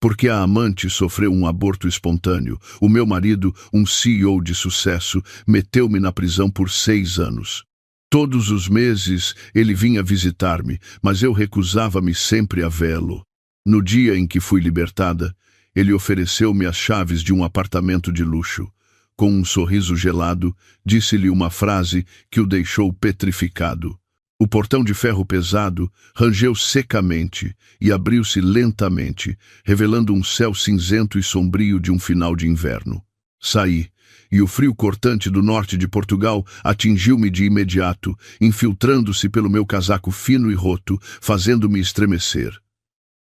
Porque a amante sofreu um aborto espontâneo. O meu marido, um CEO de sucesso, meteu-me na prisão por 6 anos. Todos os meses ele vinha visitar-me, mas eu recusava-me sempre a vê-lo. No dia em que fui libertada, ele ofereceu-me as chaves de um apartamento de luxo. Com um sorriso gelado, disse-lhe uma frase que o deixou petrificado. O portão de ferro pesado rangeu secamente e abriu-se lentamente, revelando um céu cinzento e sombrio de um final de inverno. Saí, e o frio cortante do norte de Portugal atingiu-me de imediato, infiltrando-se pelo meu casaco fino e roto, fazendo-me estremecer.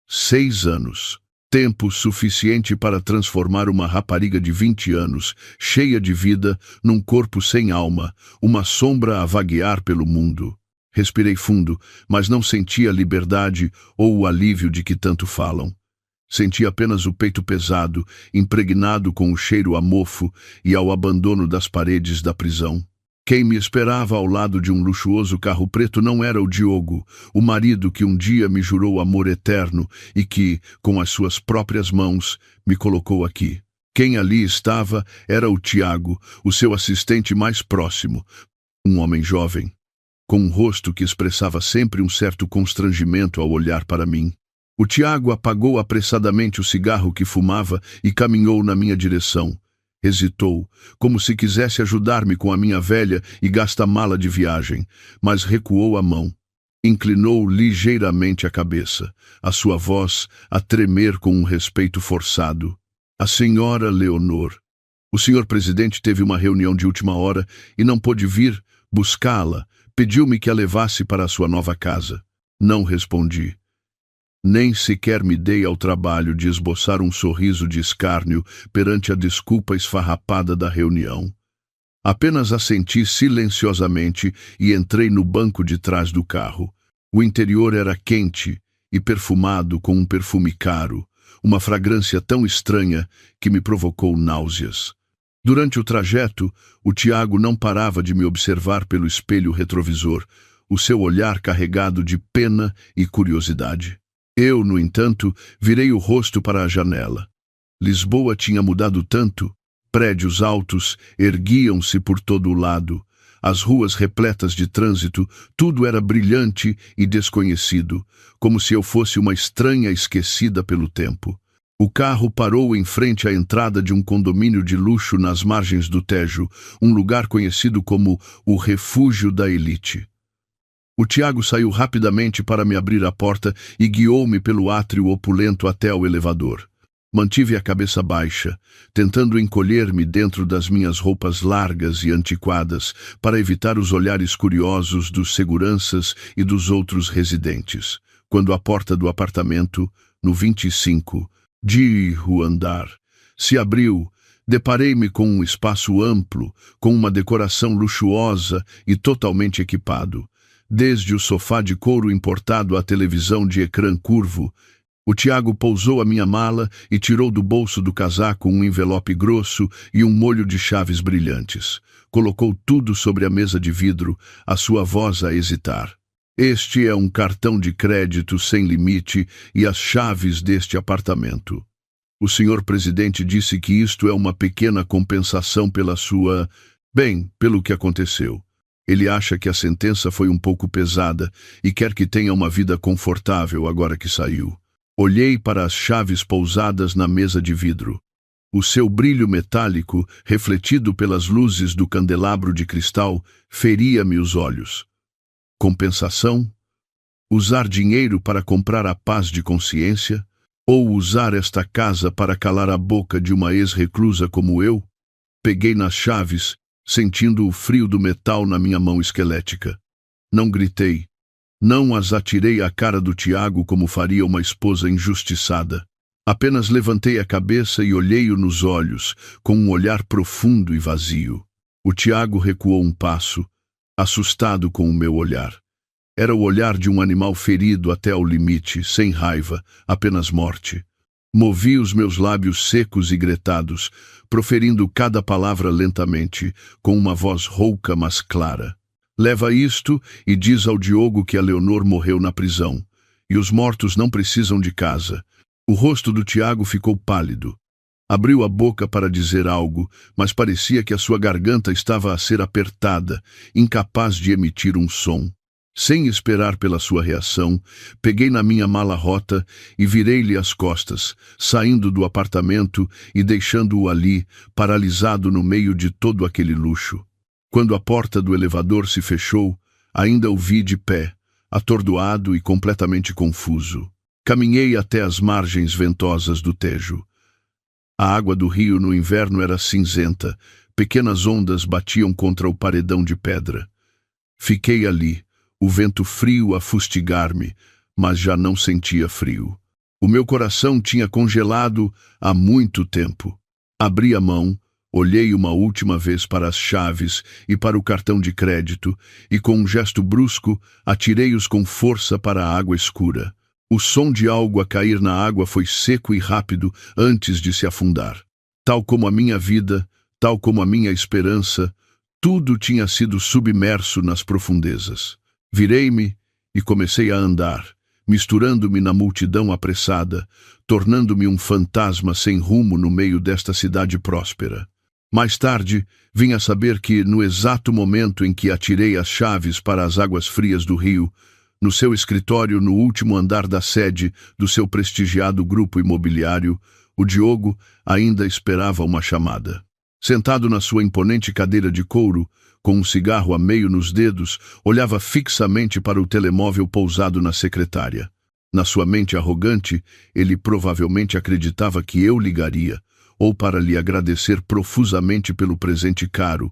6 anos. Tempo suficiente para transformar uma rapariga de 20 anos, cheia de vida, num corpo sem alma, uma sombra a vaguear pelo mundo. Respirei fundo, mas não senti a liberdade ou o alívio de que tanto falam. Senti apenas o peito pesado, impregnado com o cheiro a mofo e ao abandono das paredes da prisão. Quem me esperava ao lado de um luxuoso carro preto não era o Diogo, o marido que um dia me jurou amor eterno e que, com as suas próprias mãos, me colocou aqui. Quem ali estava era o Tiago, o seu assistente mais próximo, um homem jovem, com um rosto que expressava sempre um certo constrangimento ao olhar para mim. O Tiago apagou apressadamente o cigarro que fumava e caminhou na minha direção. Hesitou, como se quisesse ajudar-me com a minha velha e gasta mala de viagem, mas recuou a mão. Inclinou ligeiramente a cabeça, a sua voz a tremer com um respeito forçado. A senhora Leonor. O senhor presidente teve uma reunião de última hora e não pôde vir buscá-la. Pediu-me que a levasse para a sua nova casa. Não respondi. Nem sequer me dei ao trabalho de esboçar um sorriso de escárnio perante a desculpa esfarrapada da reunião. Apenas assenti silenciosamente e entrei no banco de trás do carro. O interior era quente e perfumado com um perfume caro, uma fragrância tão estranha que me provocou náuseas. Durante o trajeto, o Tiago não parava de me observar pelo espelho retrovisor, o seu olhar carregado de pena e curiosidade. Eu, no entanto, virei o rosto para a janela. Lisboa tinha mudado tanto. Prédios altos erguiam-se por todo o lado. As ruas repletas de trânsito, tudo era brilhante e desconhecido, como se eu fosse uma estranha esquecida pelo tempo. O carro parou em frente à entrada de um condomínio de luxo nas margens do Tejo, um lugar conhecido como o Refúgio da Elite. O Tiago saiu rapidamente para me abrir a porta e guiou-me pelo átrio opulento até ao elevador. Mantive a cabeça baixa, tentando encolher-me dentro das minhas roupas largas e antiquadas para evitar os olhares curiosos dos seguranças e dos outros residentes. Quando a porta do apartamento, no 25, o andar, se abriu, deparei-me com um espaço amplo, com uma decoração luxuosa e totalmente equipado. Desde o sofá de couro importado à televisão de ecrã curvo, o Tiago pousou a minha mala e tirou do bolso do casaco um envelope grosso e um molho de chaves brilhantes. Colocou tudo sobre a mesa de vidro, a sua voz a hesitar. Este é um cartão de crédito sem limite e as chaves deste apartamento. O senhor presidente disse que isto é uma pequena compensação pela sua... pelo que aconteceu. Ele acha que a sentença foi um pouco pesada e quer que tenha uma vida confortável agora que saiu. Olhei para as chaves pousadas na mesa de vidro. O seu brilho metálico, refletido pelas luzes do candelabro de cristal, feria-me os olhos. Compensação? Usar dinheiro para comprar a paz de consciência? Ou usar esta casa para calar a boca de uma ex-reclusa como eu? Peguei nas chaves, sentindo o frio do metal na minha mão esquelética. Não gritei. Não as atirei à cara do Tiago como faria uma esposa injustiçada. Apenas levantei a cabeça e olhei-o nos olhos, com um olhar profundo e vazio. O Tiago recuou um passo, assustado com o meu olhar. Era o olhar de um animal ferido até ao limite, sem raiva, apenas morte. Movi os meus lábios secos e gretados, proferindo cada palavra lentamente, com uma voz rouca mas clara. Leva isto e diz ao Diogo que a Leonor morreu na prisão. E os mortos não precisam de casa. O rosto do Tiago ficou pálido. Abriu a boca para dizer algo, mas parecia que a sua garganta estava a ser apertada, incapaz de emitir um som. Sem esperar pela sua reação, peguei na minha mala rota e virei-lhe as costas, saindo do apartamento e deixando-o ali, paralisado no meio de todo aquele luxo. Quando a porta do elevador se fechou, ainda o vi de pé, atordoado e completamente confuso. Caminhei até as margens ventosas do Tejo. A água do rio no inverno era cinzenta, pequenas ondas batiam contra o paredão de pedra. Fiquei ali, o vento frio a fustigar-me, mas já não sentia frio. O meu coração tinha congelado há muito tempo. Abri a mão, olhei uma última vez para as chaves e para o cartão de crédito e, com um gesto brusco, atirei-os com força para a água escura. O som de algo a cair na água foi seco e rápido antes de se afundar. Tal como a minha vida, tal como a minha esperança, tudo tinha sido submerso nas profundezas. Virei-me e comecei a andar, misturando-me na multidão apressada, tornando-me um fantasma sem rumo no meio desta cidade próspera. Mais tarde, vim a saber que, no exato momento em que atirei as chaves para as águas frias do rio, no seu escritório no último andar da sede do seu prestigiado grupo imobiliário, o Diogo ainda esperava uma chamada. Sentado na sua imponente cadeira de couro, com um cigarro a meio nos dedos, olhava fixamente para o telemóvel pousado na secretária. Na sua mente arrogante, ele provavelmente acreditava que eu ligaria, ou para lhe agradecer profusamente pelo presente caro,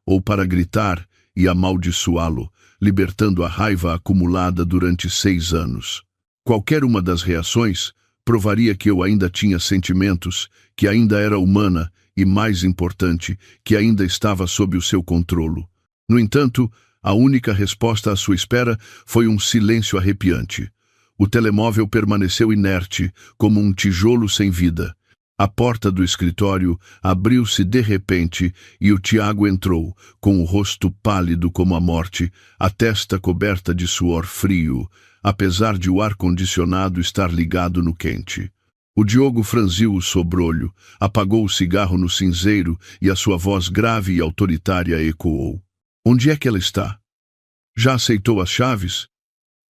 ou para gritar e amaldiçoá-lo, libertando a raiva acumulada durante 6 anos. Qualquer uma das reações provaria que eu ainda tinha sentimentos, que ainda era humana e, mais importante, que ainda estava sob o seu controlo. No entanto, a única resposta à sua espera foi um silêncio arrepiante. O telemóvel permaneceu inerte, como um tijolo sem vida. A porta do escritório abriu-se de repente e o Tiago entrou, com o rosto pálido como a morte, a testa coberta de suor frio, apesar de o ar-condicionado estar ligado no quente. O Diogo franziu o sobrolho, apagou o cigarro no cinzeiro e a sua voz grave e autoritária ecoou. Onde é que ela está? Já aceitou as chaves?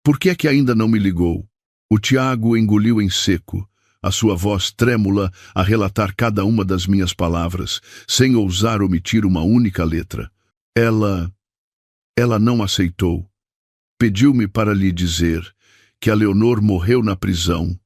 Por que é que ainda não me ligou? O Tiago engoliu em seco, a sua voz trêmula a relatar cada uma das minhas palavras, sem ousar omitir uma única letra. Ela não aceitou. Pediu-me para lhe dizer que a Leonor morreu na prisão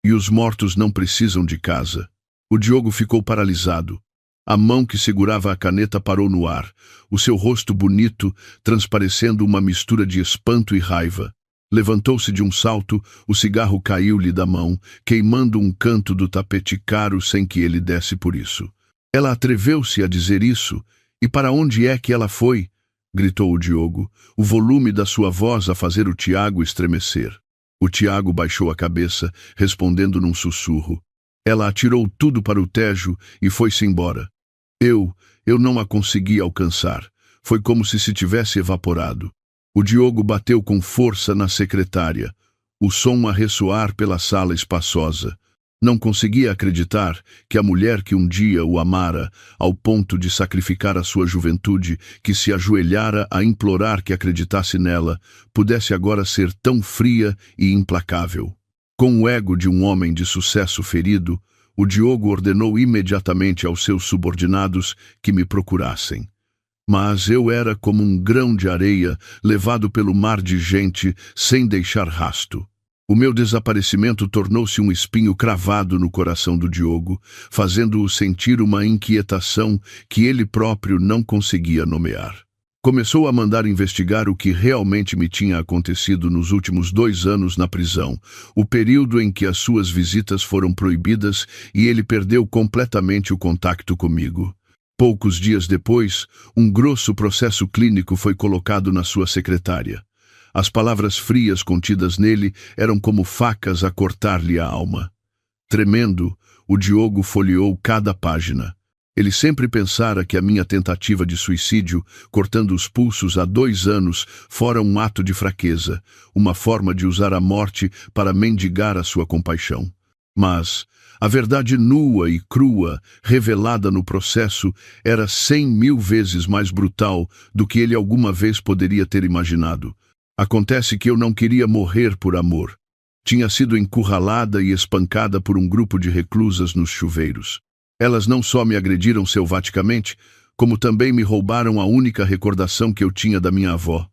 e os mortos não precisam de casa. O Diogo ficou paralisado. A mão que segurava a caneta parou no ar, o seu rosto bonito transparecendo uma mistura de espanto e raiva. Levantou-se de um salto, o cigarro caiu-lhe da mão, queimando um canto do tapete caro sem que ele desse por isso. Ela atreveu-se a dizer isso? E para onde é que ela foi? Gritou o Diogo, o volume da sua voz a fazer o Tiago estremecer. O Tiago baixou a cabeça, respondendo num sussurro. Ela atirou tudo para o Tejo e foi-se embora. Eu não a consegui alcançar. Foi como se tivesse evaporado. O Diogo bateu com força na secretária, o som a ressoar pela sala espaçosa. Não conseguia acreditar que a mulher que um dia o amara, ao ponto de sacrificar a sua juventude, que se ajoelhara a implorar que acreditasse nela, pudesse agora ser tão fria e implacável. Com o ego de um homem de sucesso ferido, o Diogo ordenou imediatamente aos seus subordinados que me procurassem. Mas eu era como um grão de areia levado pelo mar de gente sem deixar rasto. O meu desaparecimento tornou-se um espinho cravado no coração do Diogo, fazendo-o sentir uma inquietação que ele próprio não conseguia nomear. Começou a mandar investigar o que realmente me tinha acontecido nos últimos 2 anos na prisão, o período em que as suas visitas foram proibidas e ele perdeu completamente o contato comigo. Poucos dias depois, um grosso processo clínico foi colocado na sua secretária. As palavras frias contidas nele eram como facas a cortar-lhe a alma. Tremendo, o Diogo folheou cada página. Ele sempre pensara que a minha tentativa de suicídio, cortando os pulsos há 2 anos, fora um ato de fraqueza, uma forma de usar a morte para mendigar a sua compaixão. Mas a verdade nua e crua, revelada no processo, era 100.000 vezes mais brutal do que ele alguma vez poderia ter imaginado. Acontece que eu não queria morrer por amor. Tinha sido encurralada e espancada por um grupo de reclusas nos chuveiros. Elas não só me agrediram selvaticamente, como também me roubaram a única recordação que eu tinha da minha avó.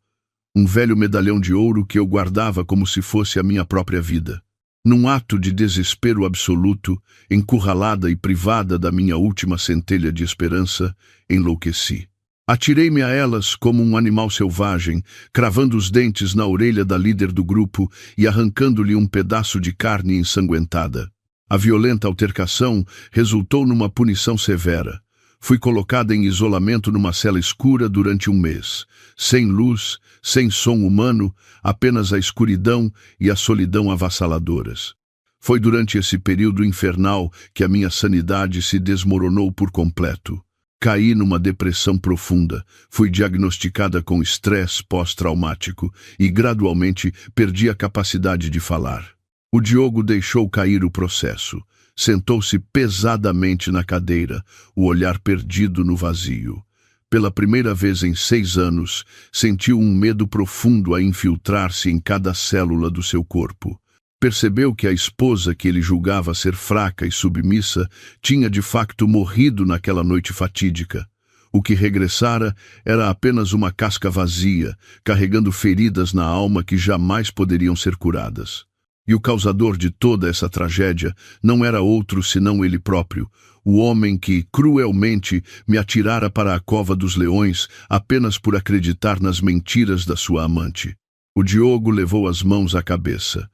Um velho medalhão de ouro que eu guardava como se fosse a minha própria vida. Num ato de desespero absoluto, encurralada e privada da minha última centelha de esperança, enlouqueci. Atirei-me a elas como um animal selvagem, cravando os dentes na orelha da líder do grupo e arrancando-lhe um pedaço de carne ensanguentada. A violenta altercação resultou numa punição severa. Fui colocada em isolamento numa cela escura durante um mês, sem luz, sem som humano, apenas a escuridão e a solidão avassaladoras. Foi durante esse período infernal que a minha sanidade se desmoronou por completo. Caí numa depressão profunda, fui diagnosticada com estresse pós-traumático e gradualmente perdi a capacidade de falar. O Diogo deixou cair o processo. Sentou-se pesadamente na cadeira, o olhar perdido no vazio. Pela primeira vez em 6 anos, sentiu um medo profundo a infiltrar-se em cada célula do seu corpo. Percebeu que a esposa que ele julgava ser fraca e submissa tinha de facto morrido naquela noite fatídica. O que regressara era apenas uma casca vazia, carregando feridas na alma que jamais poderiam ser curadas. E o causador de toda essa tragédia não era outro senão ele próprio, o homem que, cruelmente, me atirara para a cova dos leões apenas por acreditar nas mentiras da sua amante. O Diogo levou as mãos à cabeça.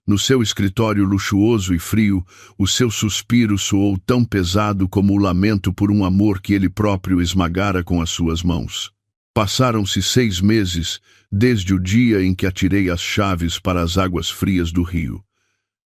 No seu escritório luxuoso e frio, o seu suspiro soou tão pesado como o lamento por um amor que ele próprio esmagara com as suas mãos. Passaram-se 6 meses, desde o dia em que atirei as chaves para as águas frias do rio.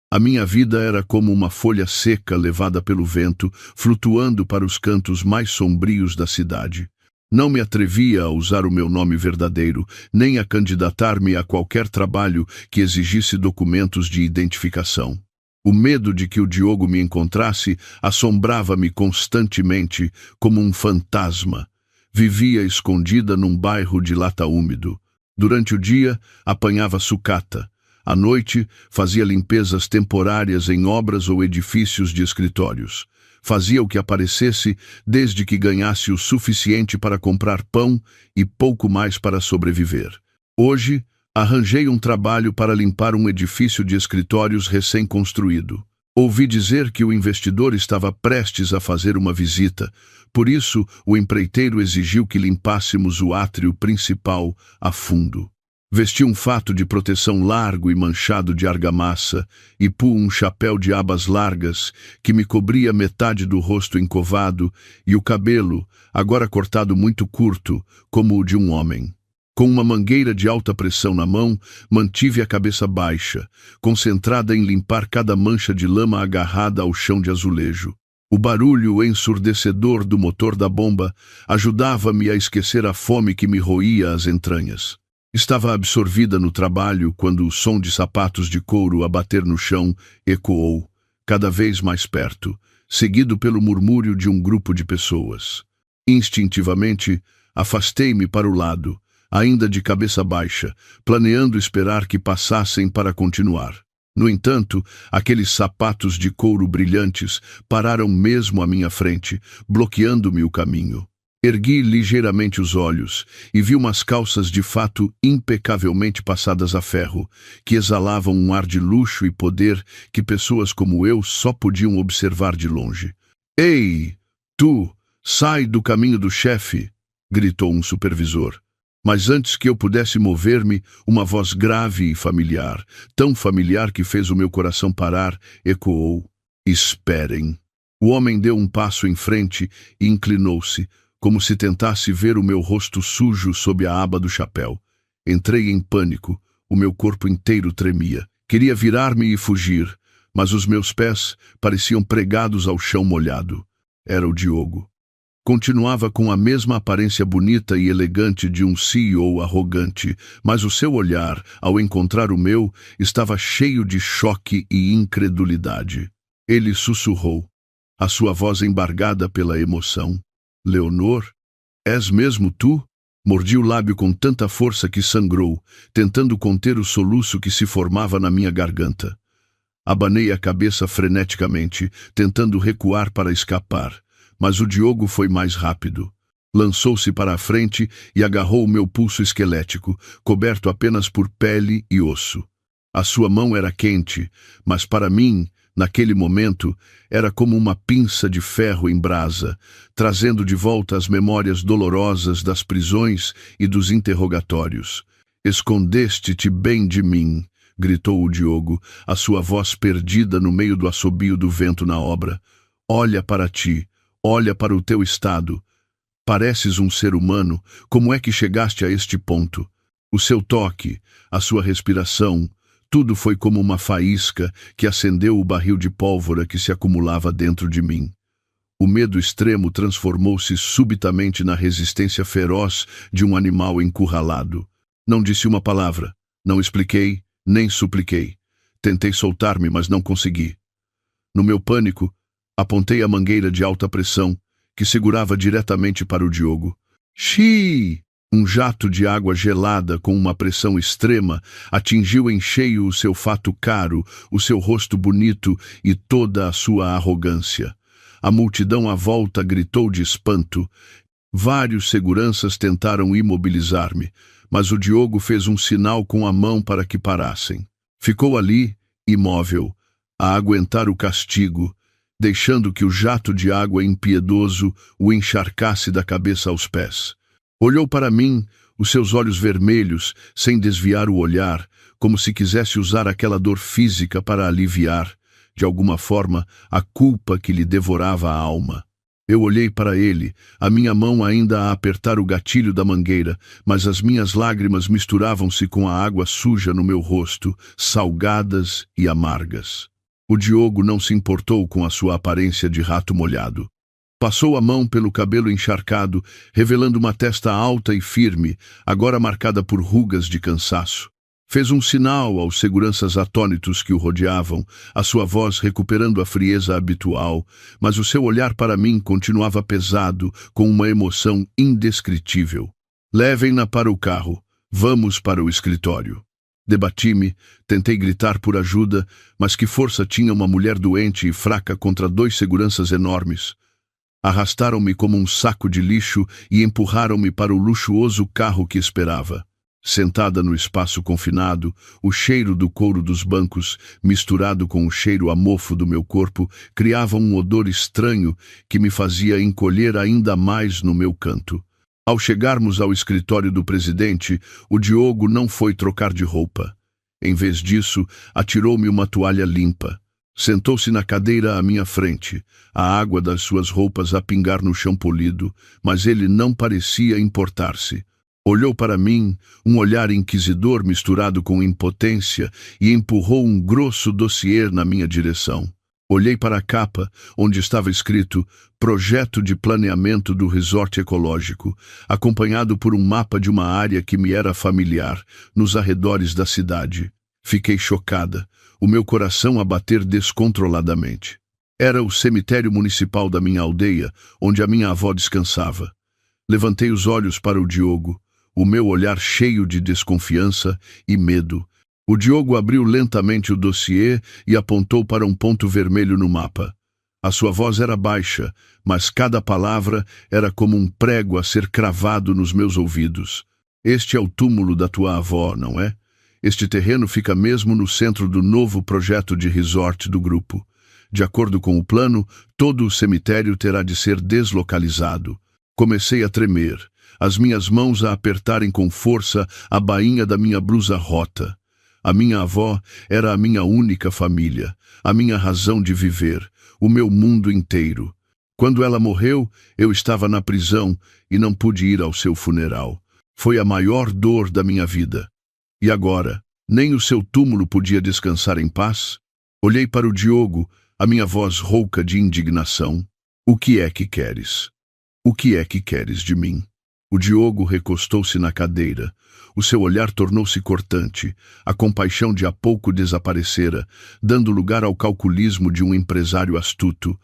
A minha vida era como uma folha seca levada pelo vento, flutuando para os cantos mais sombrios da cidade. Não me atrevia a usar o meu nome verdadeiro, nem a candidatar-me a qualquer trabalho que exigisse documentos de identificação. O medo de que o Diogo me encontrasse assombrava-me constantemente como um fantasma. Vivia escondida num bairro de lata úmido. Durante o dia, apanhava sucata. À noite, fazia limpezas temporárias em obras ou edifícios de escritórios. Fazia o que aparecesse, desde que ganhasse o suficiente para comprar pão e pouco mais para sobreviver. Hoje, arranjei um trabalho para limpar um edifício de escritórios recém-construído. Ouvi dizer que o investidor estava prestes a fazer uma visita. Por isso, o empreiteiro exigiu que limpássemos o átrio principal a fundo. Vesti um fato de proteção largo e manchado de argamassa e pus um chapéu de abas largas que me cobria metade do rosto encovado e o cabelo, agora cortado muito curto, como o de um homem. Com uma mangueira de alta pressão na mão, mantive a cabeça baixa, concentrada em limpar cada mancha de lama agarrada ao chão de azulejo. O barulho ensurdecedor do motor da bomba ajudava-me a esquecer a fome que me roía as entranhas. Estava absorvida no trabalho quando o som de sapatos de couro a bater no chão ecoou, cada vez mais perto, seguido pelo murmúrio de um grupo de pessoas. Instintivamente, afastei-me para o lado, ainda de cabeça baixa, planeando esperar que passassem para continuar. No entanto, aqueles sapatos de couro brilhantes pararam mesmo à minha frente, bloqueando-me o caminho. Ergui ligeiramente os olhos e vi umas calças de fato impecavelmente passadas a ferro, que exalavam um ar de luxo e poder que pessoas como eu só podiam observar de longe. "Ei, tu, sai do caminho do chefe!" gritou um supervisor. Mas antes que eu pudesse mover-me, uma voz grave e familiar, tão familiar que fez o meu coração parar, ecoou: "Esperem." O homem deu um passo em frente e inclinou-se, como se tentasse ver o meu rosto sujo sob a aba do chapéu. Entrei em pânico, o meu corpo inteiro tremia. Queria virar-me e fugir, mas os meus pés pareciam pregados ao chão molhado. Era o Diogo. Continuava com a mesma aparência bonita e elegante de um CEO arrogante, mas o seu olhar, ao encontrar o meu, estava cheio de choque e incredulidade. Ele sussurrou, a sua voz embargada pela emoção. Leonor, és mesmo tu? Mordi o lábio com tanta força que sangrou, tentando conter o soluço que se formava na minha garganta. Abanei a cabeça freneticamente, tentando recuar para escapar, mas o Diogo foi mais rápido. Lançou-se para a frente e agarrou o meu pulso esquelético, coberto apenas por pele e osso. A sua mão era quente, mas para mim, naquele momento, era como uma pinça de ferro em brasa, trazendo de volta as memórias dolorosas das prisões e dos interrogatórios. Escondeste-te bem de mim, gritou o Diogo, a sua voz perdida no meio do assobio do vento na obra. Olha para ti, olha para o teu estado. Pareces um ser humano, como é que chegaste a este ponto? O seu toque, a sua respiração, tudo foi como uma faísca que acendeu o barril de pólvora que se acumulava dentro de mim. O medo extremo transformou-se subitamente na resistência feroz de um animal encurralado. Não disse uma palavra, não expliquei, nem supliquei. Tentei soltar-me, mas não consegui. No meu pânico, apontei a mangueira de alta pressão, que segurava diretamente para o Diogo. Xiii! Um jato de água gelada com uma pressão extrema atingiu em cheio o seu fato caro, o seu rosto bonito e toda a sua arrogância. A multidão à volta gritou de espanto. Vários seguranças tentaram imobilizar-me, mas o Diogo fez um sinal com a mão para que parassem. Ficou ali, imóvel, a aguentar o castigo, deixando que o jato de água impiedoso o encharcasse da cabeça aos pés. Olhou para mim, os seus olhos vermelhos, sem desviar o olhar, como se quisesse usar aquela dor física para aliviar, de alguma forma, a culpa que lhe devorava a alma. Eu olhei para ele, a minha mão ainda a apertar o gatilho da mangueira, mas as minhas lágrimas misturavam-se com a água suja no meu rosto, salgadas e amargas. O Diogo não se importou com a sua aparência de rato molhado. Passou a mão pelo cabelo encharcado, revelando uma testa alta e firme, agora marcada por rugas de cansaço. Fez um sinal aos seguranças atônitos que o rodeavam, a sua voz recuperando a frieza habitual, mas o seu olhar para mim continuava pesado, com uma emoção indescritível. Levem-na para o carro. Vamos para o escritório. Debati-me, tentei gritar por ajuda, mas que força tinha uma mulher doente e fraca contra dois seguranças enormes? Arrastaram-me como um saco de lixo e empurraram-me para o luxuoso carro que esperava. Sentada no espaço confinado, o cheiro do couro dos bancos, misturado com o cheiro a mofo do meu corpo, criava um odor estranho que me fazia encolher ainda mais no meu canto. Ao chegarmos ao escritório do presidente, o Diogo não foi trocar de roupa. Em vez disso, atirou-me uma toalha limpa. Sentou-se na cadeira à minha frente, a água das suas roupas a pingar no chão polido, mas ele não parecia importar-se. Olhou para mim, um olhar inquisidor misturado com impotência, e empurrou um grosso dossiê na minha direção. Olhei para a capa, onde estava escrito Projeto de Planeamento do Resort Ecológico, acompanhado por um mapa de uma área que me era familiar, nos arredores da cidade. Fiquei chocada, o meu coração a bater descontroladamente. Era o cemitério municipal da minha aldeia, onde a minha avó descansava. Levantei os olhos para o Diogo, o meu olhar cheio de desconfiança e medo. O Diogo abriu lentamente o dossiê e apontou para um ponto vermelho no mapa. A sua voz era baixa, mas cada palavra era como um prego a ser cravado nos meus ouvidos. Este é o túmulo da tua avó, não é? Este terreno fica mesmo no centro do novo projeto de resort do grupo. De acordo com o plano, todo o cemitério terá de ser deslocalizado. Comecei a tremer, as minhas mãos a apertarem com força a bainha da minha blusa rota. A minha avó era a minha única família, a minha razão de viver, o meu mundo inteiro. Quando ela morreu, eu estava na prisão e não pude ir ao seu funeral. Foi a maior dor da minha vida. E agora, nem o seu túmulo podia descansar em paz? Olhei para o Diogo, a minha voz rouca de indignação. O que é que queres? O que é que queres de mim? O Diogo recostou-se na cadeira. O seu olhar tornou-se cortante. A compaixão de há pouco desaparecera, dando lugar ao calculismo de um empresário astuto.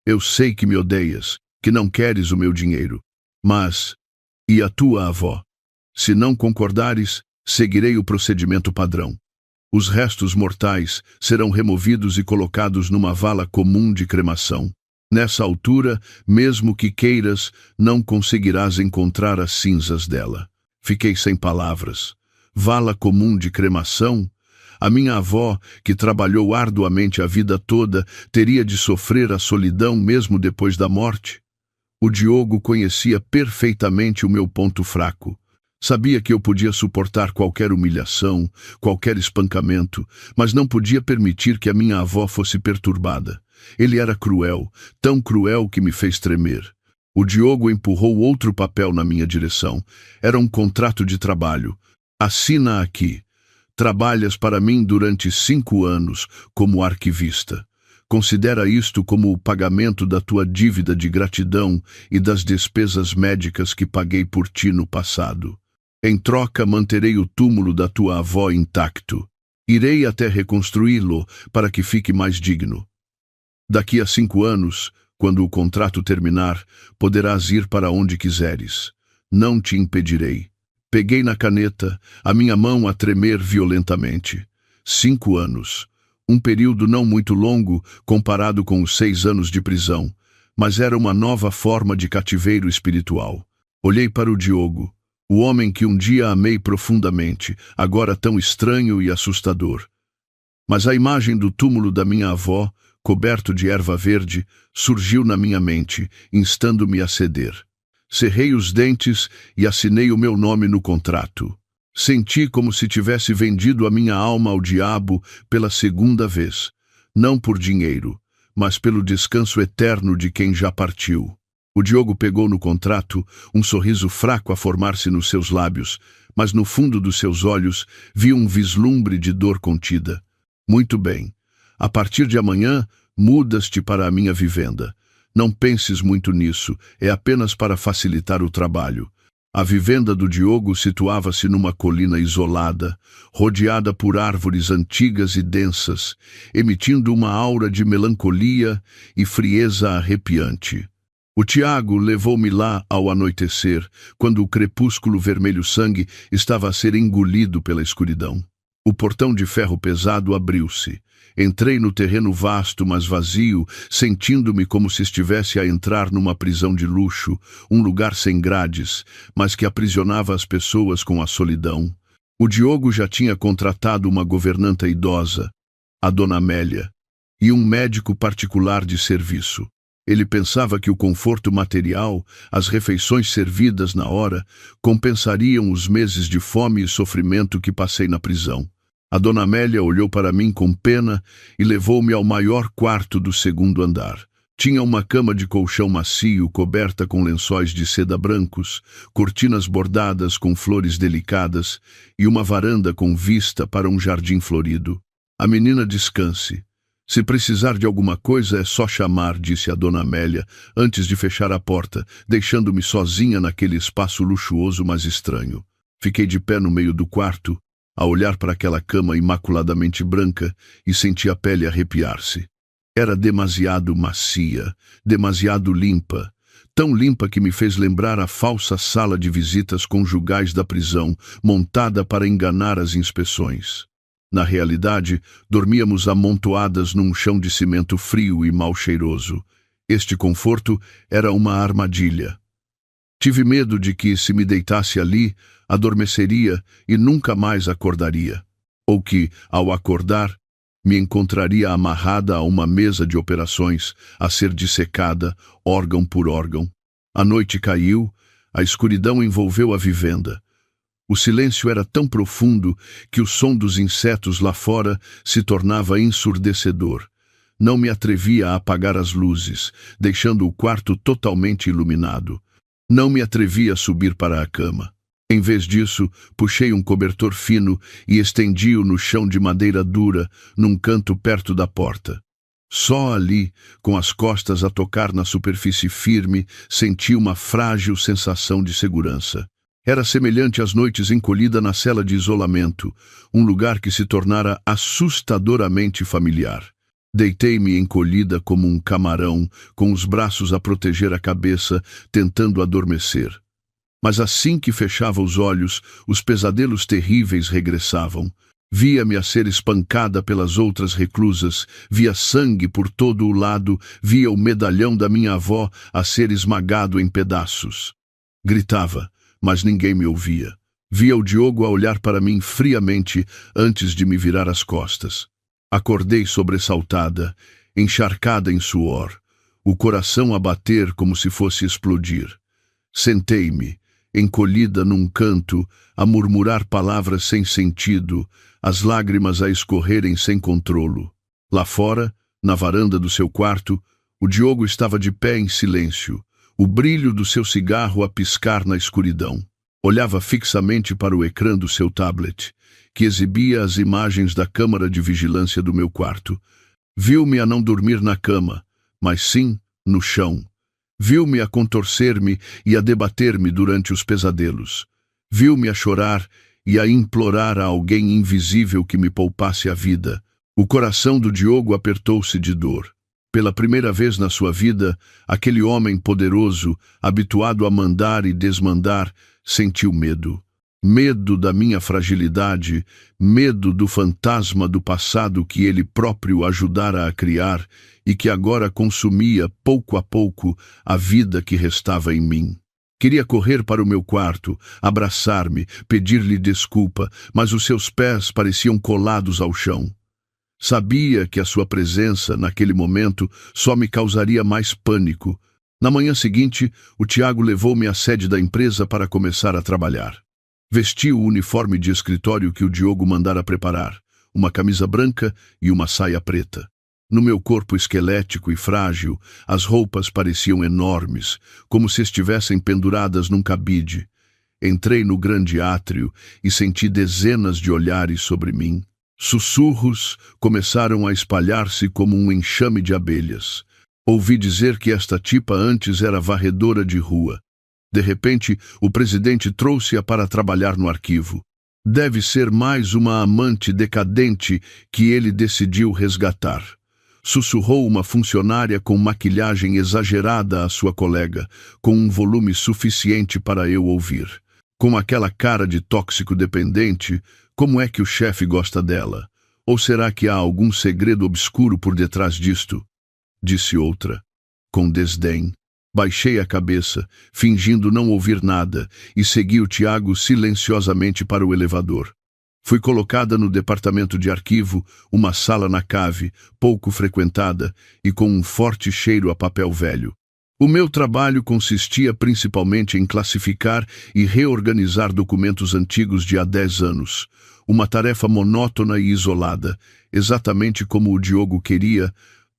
Eu sei que me odeias, que não queres o meu dinheiro. Mas, e a tua avó? Se não concordares, seguirei o procedimento padrão. Os restos mortais serão removidos e colocados numa vala comum de cremação. Nessa altura, mesmo que queiras, não conseguirás encontrar as cinzas dela. Fiquei sem palavras. Vala comum de cremação? A minha avó, que trabalhou arduamente a vida toda, teria de sofrer a solidão mesmo depois da morte? O Diogo conhecia perfeitamente o meu ponto fraco. Sabia que eu podia suportar qualquer humilhação, qualquer espancamento, mas não podia permitir que a minha avó fosse perturbada. Ele era cruel, tão cruel que me fez tremer. O Diogo empurrou outro papel na minha direção. Era um contrato de trabalho. Assina aqui. Trabalhas para mim durante 5 anos como arquivista. Considera isto como o pagamento da tua dívida de gratidão e das despesas médicas que paguei por ti no passado. Em troca, manterei o túmulo da tua avó intacto. Irei até reconstruí-lo para que fique mais digno. Daqui a 5 anos, quando o contrato terminar, poderás ir para onde quiseres. Não te impedirei. Peguei na caneta, a minha mão a tremer violentamente. 5 anos. Um período não muito longo comparado com os 6 anos de prisão, mas era uma nova forma de cativeiro espiritual. Olhei para o Diogo, o homem que um dia amei profundamente, agora tão estranho e assustador. Mas a imagem do túmulo da minha avó, coberto de erva verde, surgiu na minha mente, instando-me a ceder. Cerrei os dentes e assinei o meu nome no contrato. Senti como se tivesse vendido a minha alma ao diabo pela 2ª vez. Não por dinheiro, mas pelo descanso eterno de quem já partiu. O Diogo pegou no contrato, um sorriso fraco a formar-se nos seus lábios, mas no fundo dos seus olhos vi um vislumbre de dor contida. Muito bem. A partir de amanhã, mudas-te para a minha vivenda. Não penses muito nisso, é apenas para facilitar o trabalho. A vivenda do Diogo situava-se numa colina isolada, rodeada por árvores antigas e densas, emitindo uma aura de melancolia e frieza arrepiante. O Tiago levou-me lá ao anoitecer, quando o crepúsculo vermelho-sangue estava a ser engolido pela escuridão. O portão de ferro pesado abriu-se. Entrei no terreno vasto, mas vazio, sentindo-me como se estivesse a entrar numa prisão de luxo, um lugar sem grades, mas que aprisionava as pessoas com a solidão. O Diogo já tinha contratado uma governanta idosa, a Dona Amélia, e um médico particular de serviço. Ele pensava que o conforto material, as refeições servidas na hora, compensariam os meses de fome e sofrimento que passei na prisão. A Dona Amélia olhou para mim com pena e levou-me ao maior quarto do 2º andar. Tinha uma cama de colchão macio coberta com lençóis de seda brancos, cortinas bordadas com flores delicadas e uma varanda com vista para um jardim florido. A menina descanse. Se precisar de alguma coisa é só chamar, disse a Dona Amélia, antes de fechar a porta, deixando-me sozinha naquele espaço luxuoso mas estranho. Fiquei de pé no meio do quarto, a olhar para aquela cama imaculadamente branca e senti a pele arrepiar-se. Era demasiado macia, demasiado limpa, tão limpa que me fez lembrar a falsa sala de visitas conjugais da prisão, montada para enganar as inspeções. Na realidade, dormíamos amontoadas num chão de cimento frio e mal cheiroso. Este conforto era uma armadilha. Tive medo de que, se me deitasse ali, adormeceria e nunca mais acordaria. Ou que, ao acordar, me encontraria amarrada a uma mesa de operações, a ser dissecada, órgão por órgão. A noite caiu, a escuridão envolveu a vivenda. O silêncio era tão profundo que o som dos insetos lá fora se tornava ensurdecedor. Não me atrevia a apagar as luzes, deixando o quarto totalmente iluminado. Não me atrevia a subir para a cama. Em vez disso, puxei um cobertor fino e estendi-o no chão de madeira dura, num canto perto da porta. Só ali, com as costas a tocar na superfície firme, senti uma frágil sensação de segurança. Era semelhante às noites encolhida na cela de isolamento, um lugar que se tornara assustadoramente familiar. Deitei-me encolhida como um camarão, com os braços a proteger a cabeça, tentando adormecer. Mas assim que fechava os olhos, os pesadelos terríveis regressavam. Via-me a ser espancada pelas outras reclusas, via sangue por todo o lado, via o medalhão da minha avó a ser esmagado em pedaços. Gritava, mas ninguém me ouvia. Via o Diogo a olhar para mim friamente antes de me virar as costas. Acordei sobressaltada, encharcada em suor, o coração a bater como se fosse explodir. Sentei-me, encolhida num canto, a murmurar palavras sem sentido, as lágrimas a escorrerem sem controlo. Lá fora, na varanda do seu quarto, o Diogo estava de pé em silêncio, o brilho do seu cigarro a piscar na escuridão. Olhava fixamente para o ecrã do seu tablet, que exibia as imagens da câmara de vigilância do meu quarto. Viu-me a não dormir na cama, mas sim no chão. Viu-me a contorcer-me e a debater-me durante os pesadelos. Viu-me a chorar e a implorar a alguém invisível que me poupasse a vida. O coração do Diogo apertou-se de dor. Pela primeira vez na sua vida, aquele homem poderoso, habituado a mandar e desmandar, sentiu medo. Medo da minha fragilidade, medo do fantasma do passado que ele próprio ajudara a criar e que agora consumia, pouco a pouco, a vida que restava em mim. Queria correr para o meu quarto, abraçar-me, pedir-lhe desculpa, mas os seus pés pareciam colados ao chão. Sabia que a sua presença, naquele momento, só me causaria mais pânico. Na manhã seguinte, o Tiago levou-me à sede da empresa para começar a trabalhar. Vesti o uniforme de escritório que o Diogo mandara preparar, uma camisa branca e uma saia preta. No meu corpo esquelético e frágil, as roupas pareciam enormes, como se estivessem penduradas num cabide. Entrei no grande átrio e senti dezenas de olhares sobre mim. Sussurros começaram a espalhar-se como um enxame de abelhas. Ouvi dizer que esta tipa antes era varredora de rua. De repente, o presidente trouxe-a para trabalhar no arquivo. Deve ser mais uma amante decadente que ele decidiu resgatar. Sussurrou uma funcionária com maquilhagem exagerada à sua colega, com um volume suficiente para eu ouvir. Com aquela cara de tóxico dependente, como é que o chefe gosta dela? Ou será que há algum segredo obscuro por detrás disto? Disse outra, com desdém. Baixei a cabeça, fingindo não ouvir nada, e segui o Tiago silenciosamente para o elevador. Fui colocada no departamento de arquivo, uma sala na cave, pouco frequentada e com um forte cheiro a papel velho. O meu trabalho consistia principalmente em classificar e reorganizar documentos antigos de há 10 anos. Uma tarefa monótona e isolada, exatamente como o Diogo queria,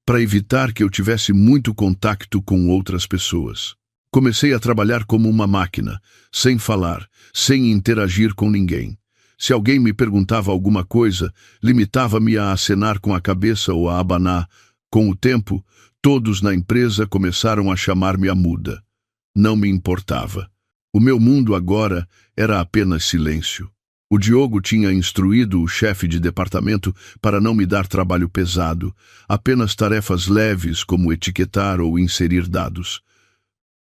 para evitar que eu tivesse muito contato com outras pessoas. Comecei a trabalhar como uma máquina, sem falar, sem interagir com ninguém. Se alguém me perguntava alguma coisa, limitava-me a acenar com a cabeça ou a abanar. Com o tempo, todos na empresa começaram a chamar-me a muda. Não me importava. O meu mundo agora era apenas silêncio. O Diogo tinha instruído o chefe de departamento para não me dar trabalho pesado, apenas tarefas leves como etiquetar ou inserir dados.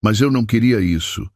Mas eu não queria isso.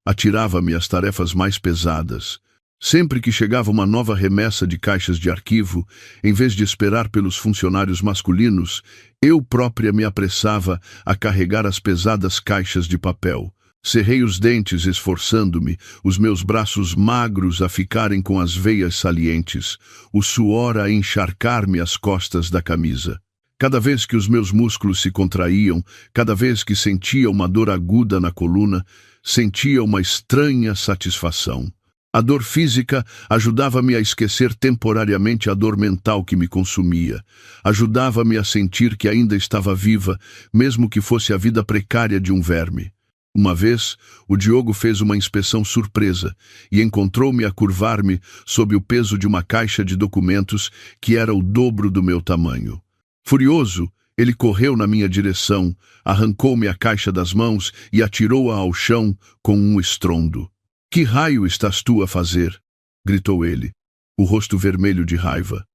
Atirava-me às tarefas mais pesadas. Sempre que chegava uma nova remessa de caixas de arquivo, em vez de esperar pelos funcionários masculinos, eu própria me apressava a carregar as pesadas caixas de papel. Cerrei os dentes esforçando-me, os meus braços magros a ficarem com as veias salientes, o suor a encharcar-me as costas da camisa. Cada vez que os meus músculos se contraíam, cada vez que sentia uma dor aguda na coluna, sentia uma estranha satisfação. A dor física ajudava-me a esquecer temporariamente a dor mental que me consumia. Ajudava-me a sentir que ainda estava viva, mesmo que fosse a vida precária de um verme. Uma vez, o Diogo fez uma inspeção surpresa e encontrou-me a curvar-me sob o peso de uma caixa de documentos que era o dobro do meu tamanho. Furioso, Ele correu na minha direção, arrancou-me a caixa das mãos e atirou-a ao chão com um estrondo. Que raio estás tu a fazer? Gritou ele, o rosto vermelho de raiva.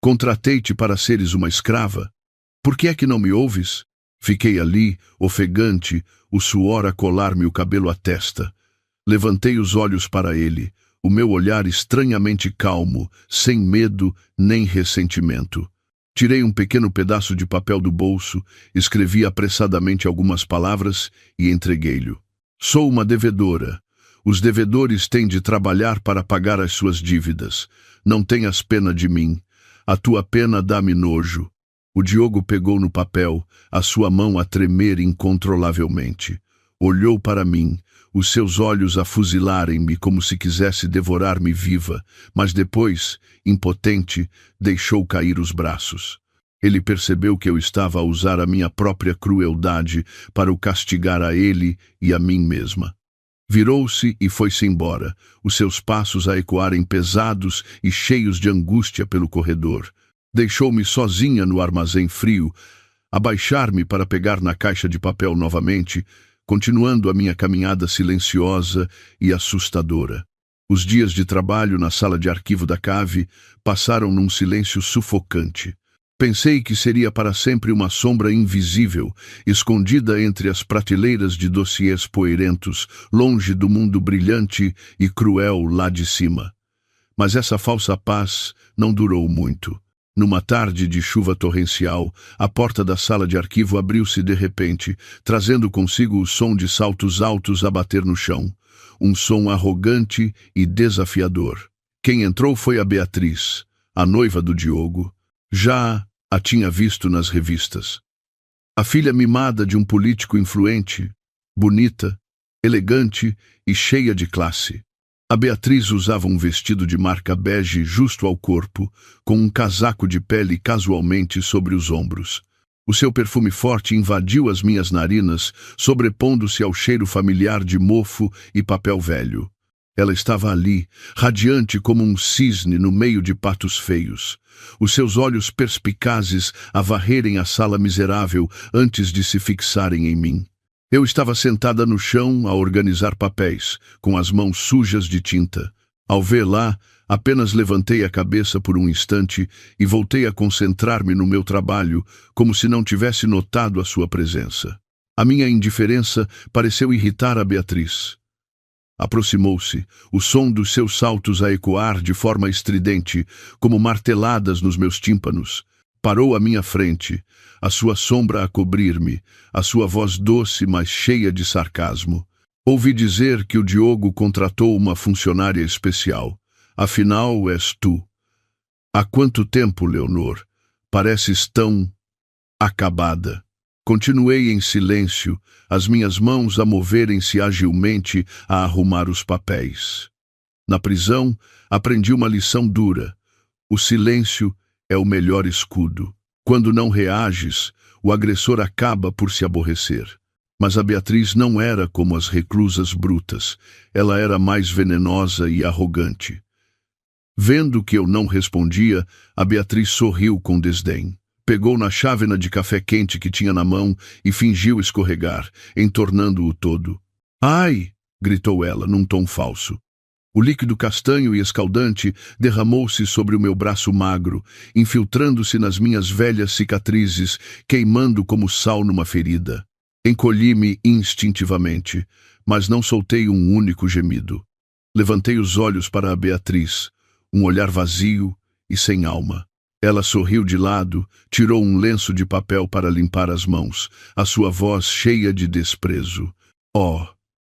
Contratei-te para seres uma escrava. Por que é que não me ouves? Fiquei ali, ofegante, o suor a colar-me o cabelo à testa. Levantei os olhos para ele, o meu olhar estranhamente calmo, sem medo nem ressentimento. Tirei um pequeno pedaço de papel do bolso, escrevi apressadamente algumas palavras e entreguei-lhe. Sou uma devedora. Os devedores têm de trabalhar para pagar as suas dívidas. Não tenhas pena de mim. A tua pena dá-me nojo. O Diogo pegou no papel, a sua mão a tremer incontrolavelmente. Olhou para mim, os seus olhos a fuzilarem-me como se quisesse devorar-me viva, mas depois, impotente, deixou cair os braços. Ele percebeu que eu estava a usar a minha própria crueldade para o castigar a ele e a mim mesma. Virou-se e foi-se embora, os seus passos a ecoarem pesados e cheios de angústia pelo corredor. Deixou-me sozinha no armazém frio, abaixar-me para pegar na caixa de papel novamente, continuando a minha caminhada silenciosa e assustadora. Os dias de trabalho na sala de arquivo da cave passaram num silêncio sufocante. Pensei que seria para sempre uma sombra invisível, escondida entre as prateleiras de dossiês poeirentos, longe do mundo brilhante e cruel lá de cima. Mas essa falsa paz não durou muito. Numa tarde de chuva torrencial, a porta da sala de arquivo abriu-se de repente, trazendo consigo o som de saltos altos a bater no chão. Um som arrogante e desafiador. Quem entrou foi a Beatriz, a noiva do Diogo. Já a tinha visto nas revistas. A filha mimada de um político influente, bonita, elegante e cheia de classe. A Beatriz usava um vestido de marca bege justo ao corpo, com um casaco de pele casualmente sobre os ombros. O seu perfume forte invadiu as minhas narinas, sobrepondo-se ao cheiro familiar de mofo e papel velho. Ela estava ali, radiante como um cisne no meio de patos feios. Os seus olhos perspicazes a varrerem a sala miserável antes de se fixarem em mim. Eu estava sentada no chão a organizar papéis, com as mãos sujas de tinta. Ao vê-la, apenas levantei a cabeça por um instante e voltei a concentrar-me no meu trabalho, como se não tivesse notado a sua presença. A minha indiferença pareceu irritar a Beatriz. Aproximou-se, o som dos seus saltos a ecoar de forma estridente, como marteladas nos meus tímpanos. Parou à minha frente, a sua sombra a cobrir-me, a sua voz doce, mas cheia de sarcasmo. Ouvi dizer que o Diogo contratou uma funcionária especial. Afinal, és tu. Há quanto tempo, Leonor? Pareces tão acabada. Continuei em silêncio, as minhas mãos a moverem-se agilmente a arrumar os papéis. Na prisão, aprendi uma lição dura. O silêncio é o melhor escudo. Quando não reages, o agressor acaba por se aborrecer. Mas a Beatriz não era como as reclusas brutas. Ela era mais venenosa e arrogante. Vendo que eu não respondia, a Beatriz sorriu com desdém. Pegou na chávena de café quente que tinha na mão e fingiu escorregar, entornando-o todo. Ai! Gritou ela, num tom falso. O líquido castanho e escaldante derramou-se sobre o meu braço magro, infiltrando-se nas minhas velhas cicatrizes, queimando como sal numa ferida. Encolhi-me instintivamente, mas não soltei um único gemido. Levantei os olhos para a Beatriz, um olhar vazio e sem alma. Ela sorriu de lado, tirou um lenço de papel para limpar as mãos, a sua voz cheia de desprezo. Oh,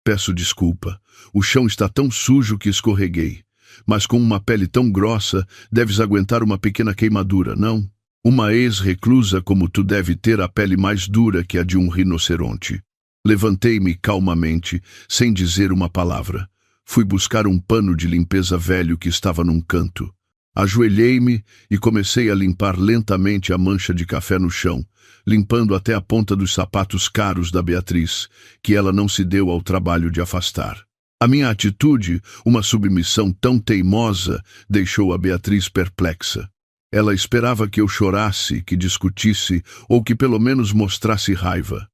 peço desculpa. O chão está tão sujo que escorreguei. Mas com uma pele tão grossa, deves aguentar uma pequena queimadura, não? Uma ex-reclusa como tu deve ter a pele mais dura que a de um rinoceronte. Levantei-me calmamente, sem dizer uma palavra. Fui buscar um pano de limpeza velho que estava num canto. Ajoelhei-me e comecei a limpar lentamente a mancha de café no chão, limpando até a ponta dos sapatos caros da Beatriz, que ela não se deu ao trabalho de afastar. A minha atitude, uma submissão tão teimosa, deixou a Beatriz perplexa. Ela esperava que eu chorasse, que discutisse ou que pelo menos mostrasse raiva.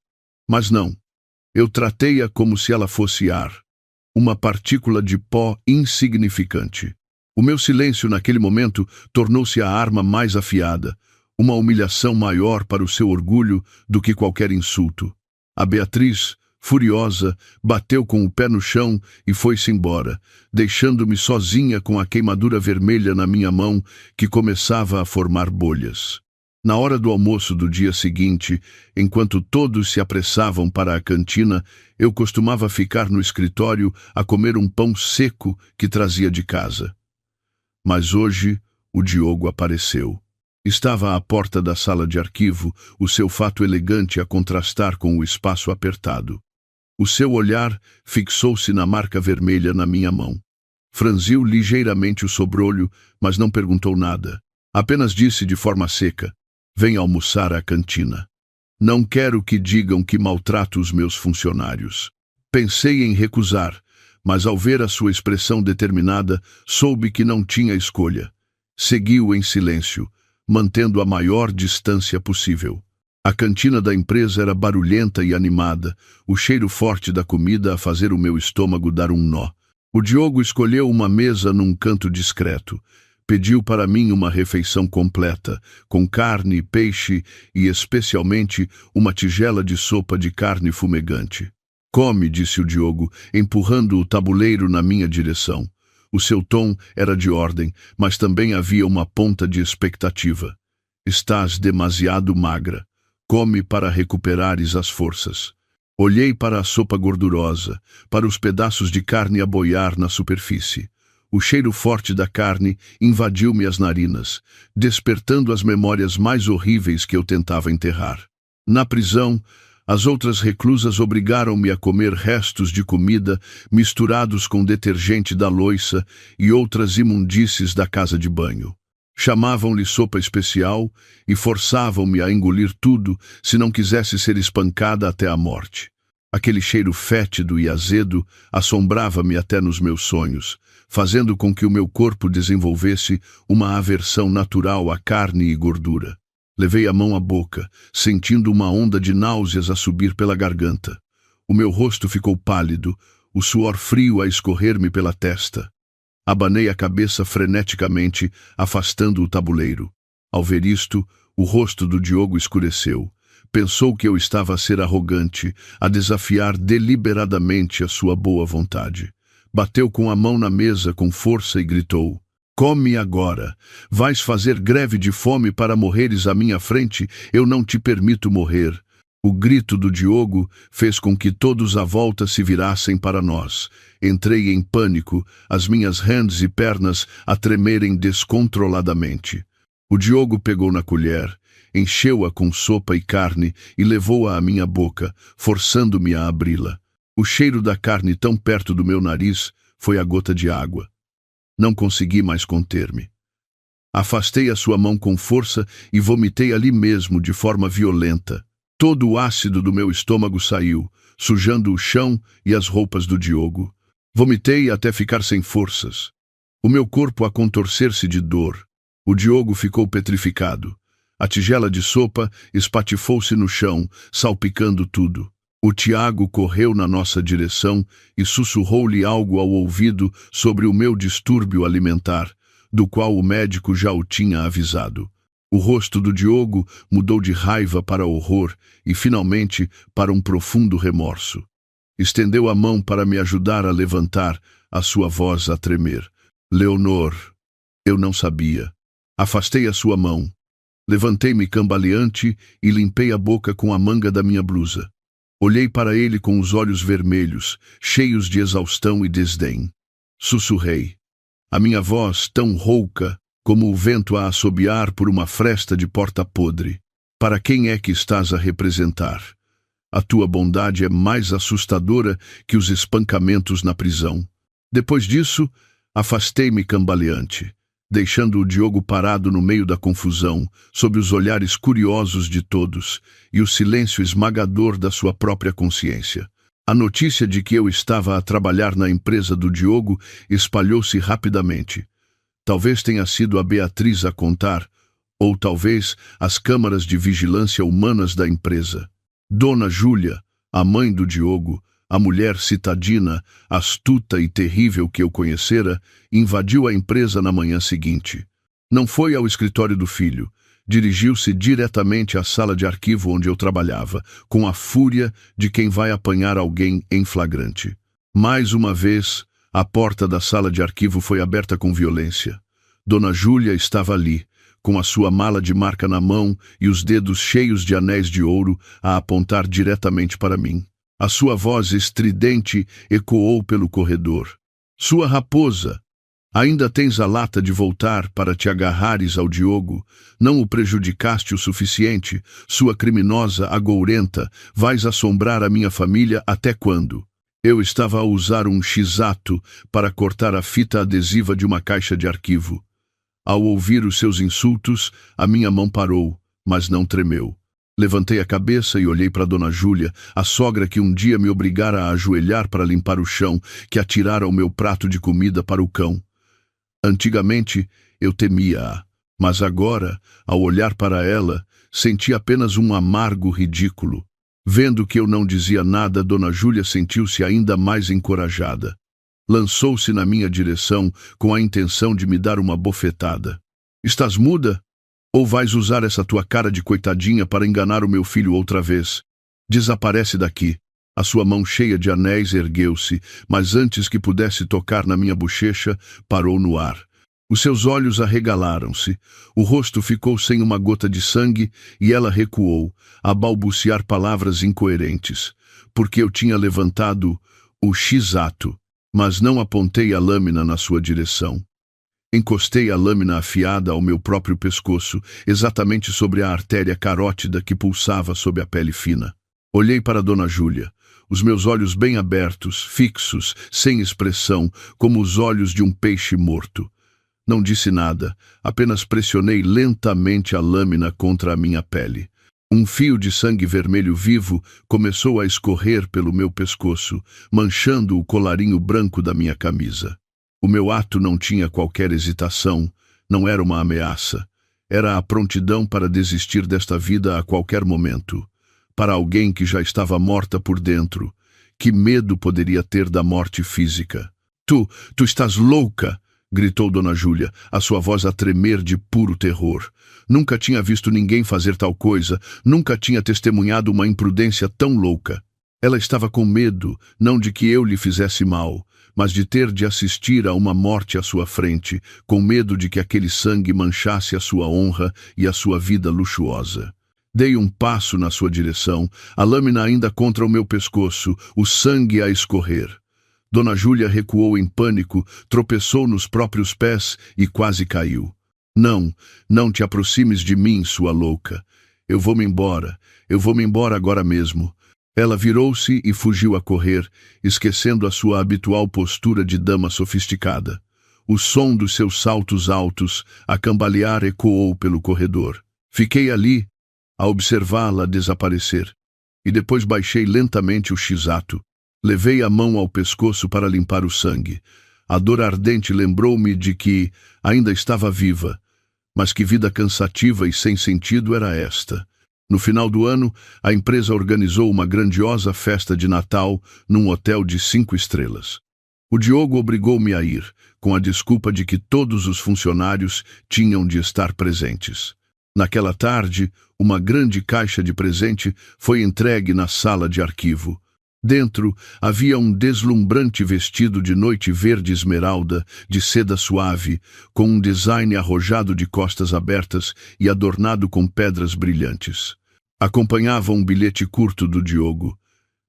Mas não. Eu tratei-a como se ela fosse ar, uma partícula de pó insignificante. O meu silêncio naquele momento tornou-se a arma mais afiada, uma humilhação maior para o seu orgulho do que qualquer insulto. A Beatriz, furiosa, bateu com o pé no chão e foi-se embora, deixando-me sozinha com a queimadura vermelha na minha mão que começava a formar bolhas. Na hora do almoço do dia seguinte, enquanto todos se apressavam para a cantina, eu costumava ficar no escritório a comer um pão seco que trazia de casa. Mas hoje o Diogo apareceu. Estava à porta da sala de arquivo, o seu fato elegante a contrastar com o espaço apertado. O seu olhar fixou-se na marca vermelha na minha mão. Franziu ligeiramente o sobrolho, mas não perguntou nada. Apenas disse de forma seca: "Vem almoçar à cantina. Não quero que digam que maltrato os meus funcionários." Pensei em recusar, mas ao ver a sua expressão determinada, soube que não tinha escolha. Segui-o em silêncio, mantendo a maior distância possível. A cantina da empresa era barulhenta e animada, o cheiro forte da comida a fazer o meu estômago dar um nó. O Diogo escolheu uma mesa num canto discreto. Pediu para mim uma refeição completa, com carne, peixe e, especialmente, uma tigela de sopa de carne fumegante. "Come", disse o Diogo, empurrando o tabuleiro na minha direção. O seu tom era de ordem, mas também havia uma ponta de expectativa. "Estás demasiado magra. Come para recuperares as forças." Olhei para a sopa gordurosa, para os pedaços de carne a boiar na superfície. O cheiro forte da carne invadiu-me as narinas, despertando as memórias mais horríveis que eu tentava enterrar. Na prisão, as outras reclusas obrigaram-me a comer restos de comida misturados com detergente da louça e outras imundícies da casa de banho. Chamavam-lhe sopa especial e forçavam-me a engolir tudo se não quisesse ser espancada até a morte. Aquele cheiro fétido e azedo assombrava-me até nos meus sonhos, fazendo com que o meu corpo desenvolvesse uma aversão natural à carne e gordura. Levei a mão à boca, sentindo uma onda de náuseas a subir pela garganta. O meu rosto ficou pálido, o suor frio a escorrer-me pela testa. Abanei a cabeça freneticamente, afastando o tabuleiro. Ao ver isto, o rosto do Diogo escureceu. Pensou que eu estava a ser arrogante, a desafiar deliberadamente a sua boa vontade. Bateu com a mão na mesa com força e gritou: "Come agora! Vais fazer greve de fome para morreres à minha frente? Eu não te permito morrer." O grito do Diogo fez com que todos à volta se virassem para nós. Entrei em pânico, as minhas hands e pernas a tremerem descontroladamente. O Diogo pegou na colher, encheu-a com sopa e carne e levou-a à minha boca, forçando-me a abri-la. O cheiro da carne tão perto do meu nariz foi a gota de água. Não consegui mais conter-me. Afastei a sua mão com força e vomitei ali mesmo de forma violenta. Todo o ácido do meu estômago saiu, sujando o chão e as roupas do Diogo. Vomitei até ficar sem forças. O meu corpo a contorcer-se de dor. O Diogo ficou petrificado. A tigela de sopa espatifou-se no chão, salpicando tudo. O Tiago correu na nossa direção e sussurrou-lhe algo ao ouvido sobre o meu distúrbio alimentar, do qual o médico já o tinha avisado. O rosto do Diogo mudou de raiva para horror e, finalmente, para um profundo remorso. Estendeu a mão para me ajudar a levantar, a sua voz a tremer. "Leonor." Eu não sabia. Afastei a sua mão. Levantei-me cambaleante e limpei a boca com a manga da minha blusa. Olhei para ele com os olhos vermelhos, cheios de exaustão e desdém. Sussurrei. A minha voz, tão rouca como o vento a assobiar por uma fresta de porta podre. "Para quem é que estás a representar? A tua bondade é mais assustadora que os espancamentos na prisão." Depois disso, afastei-me cambaleante, deixando o Diogo parado no meio da confusão, sob os olhares curiosos de todos e o silêncio esmagador da sua própria consciência. A notícia de que eu estava a trabalhar na empresa do Diogo espalhou-se rapidamente. Talvez tenha sido a Beatriz a contar, Ou talvez as câmaras de vigilância humanas da empresa. Dona Júlia, a mãe do Diogo, a mulher citadina, astuta e terrível que eu conhecera, invadiu a empresa na manhã seguinte. Não foi ao escritório do filho. Dirigiu-se diretamente à sala de arquivo onde eu trabalhava, com a fúria de quem vai apanhar alguém em flagrante. Mais uma vez, a porta da sala de arquivo foi aberta com violência. Dona Júlia estava ali, com a sua mala de marca na mão e os dedos cheios de anéis de ouro a apontar diretamente para mim. A sua voz estridente ecoou pelo corredor. Sua raposa! Ainda tens a lata de voltar para te agarrares ao Diogo? Não o prejudicaste o suficiente? Sua criminosa agourenta, vais assombrar a minha família até quando? Eu estava a usar um X-Ato para cortar a fita adesiva de uma caixa de arquivo. Ao ouvir os seus insultos, a minha mão parou, mas não tremeu. Levantei a cabeça e olhei para Dona Júlia, a sogra que um dia me obrigara a ajoelhar para limpar o chão, que atirara o meu prato de comida para o cão. Antigamente, eu temia-a, mas agora, ao olhar para ela, senti apenas um amargo ridículo. Vendo que eu não dizia nada, Dona Júlia sentiu-se ainda mais encorajada. Lançou-se na minha direção com a intenção de me dar uma bofetada. Estás muda? Ou vais usar essa tua cara de coitadinha para enganar o meu filho outra vez? Desaparece daqui. A sua mão cheia de anéis ergueu-se, mas antes que pudesse tocar na minha bochecha, parou no ar. Os seus olhos arregalaram-se, o rosto ficou sem uma gota de sangue e ela recuou, a balbuciar palavras incoerentes, porque eu tinha levantado o X-Ato, mas não apontei a lâmina na sua direção. Encostei a lâmina afiada ao meu próprio pescoço, exatamente sobre a artéria carótida que pulsava sob a pele fina. Olhei para Dona Júlia, os meus olhos bem abertos, fixos, sem expressão, como os olhos de um peixe morto. Não disse nada, apenas pressionei lentamente a lâmina contra a minha pele. Um fio de sangue vermelho vivo começou a escorrer pelo meu pescoço, manchando o colarinho branco da minha camisa. O meu ato não tinha qualquer hesitação, não era uma ameaça. Era a prontidão para desistir desta vida a qualquer momento. Para alguém que já estava morta por dentro, que medo poderia ter da morte física? Tu estás louca! Gritou Dona Júlia, a sua voz a tremer de puro terror. Nunca tinha visto ninguém fazer tal coisa, nunca tinha testemunhado uma imprudência tão louca. Ela estava com medo, não de que eu lhe fizesse mal, mas de ter de assistir a uma morte à sua frente, com medo de que aquele sangue manchasse a sua honra e a sua vida luxuosa. Dei um passo na sua direção, a lâmina ainda contra o meu pescoço, o sangue a escorrer. Dona Júlia recuou em pânico, tropeçou nos próprios pés e quase caiu. Não te aproximes de mim, sua louca. Eu vou-me embora agora mesmo. Ela virou-se e fugiu a correr, esquecendo a sua habitual postura de dama sofisticada. O som dos seus saltos altos, a cambalear, ecoou pelo corredor. Fiquei ali, a observá-la desaparecer, e depois baixei lentamente o X-Ato. Levei a mão ao pescoço para limpar o sangue. A dor ardente lembrou-me de que ainda estava viva, mas que vida cansativa e sem sentido era esta. No final do ano, a empresa organizou uma grandiosa festa de Natal num hotel de 5 estrelas. O Diogo obrigou-me a ir, com a desculpa de que todos os funcionários tinham de estar presentes. Naquela tarde, uma grande caixa de presente foi entregue na sala de arquivo. Dentro havia um deslumbrante vestido de noite verde esmeralda, de seda suave, com um design arrojado de costas abertas e adornado com pedras brilhantes. Acompanhava um bilhete curto do Diogo.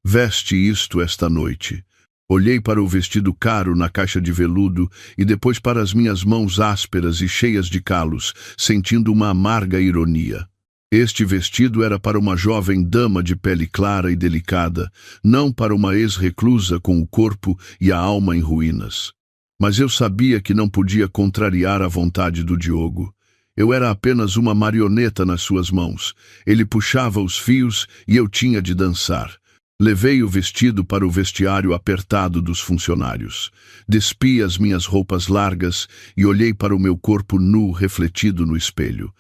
Veste isto esta noite. Olhei para o vestido caro na caixa de veludo e depois para as minhas mãos ásperas e cheias de calos, sentindo uma amarga ironia. Este vestido era para uma jovem dama de pele clara e delicada, não para uma ex-reclusa com o corpo e a alma em ruínas. Mas eu sabia que não podia contrariar a vontade do Diogo. Eu era apenas uma marioneta nas suas mãos. Ele puxava os fios e eu tinha de dançar. Levei o vestido para o vestiário apertado dos funcionários. Despi as minhas roupas largas e olhei para o meu corpo nu refletido no espelho.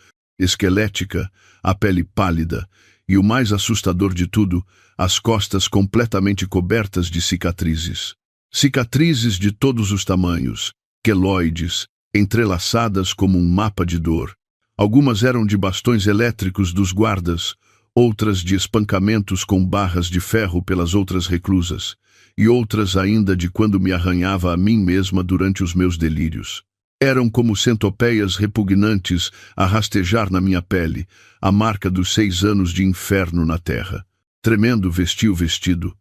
esquelética, a pele pálida e, o mais assustador de tudo, as costas completamente cobertas de cicatrizes. Cicatrizes de todos os tamanhos, queloides, entrelaçadas como um mapa de dor. Algumas eram de bastões elétricos dos guardas, outras de espancamentos com barras de ferro pelas outras reclusas, e outras ainda de quando me arranhava a mim mesma durante os meus delírios. Eram como centopeias repugnantes a rastejar na minha pele, a marca dos 6 anos de inferno na terra. Tremendo vesti o vestido.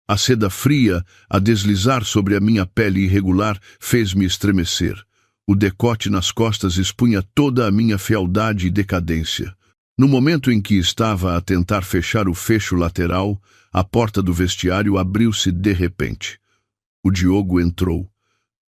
A seda fria, a deslizar sobre a minha pele irregular, fez-me estremecer. O decote nas costas expunha toda a minha fealdade e decadência. No momento em que estava a tentar fechar o fecho lateral, a porta do vestiário abriu-se de repente. O Diogo entrou.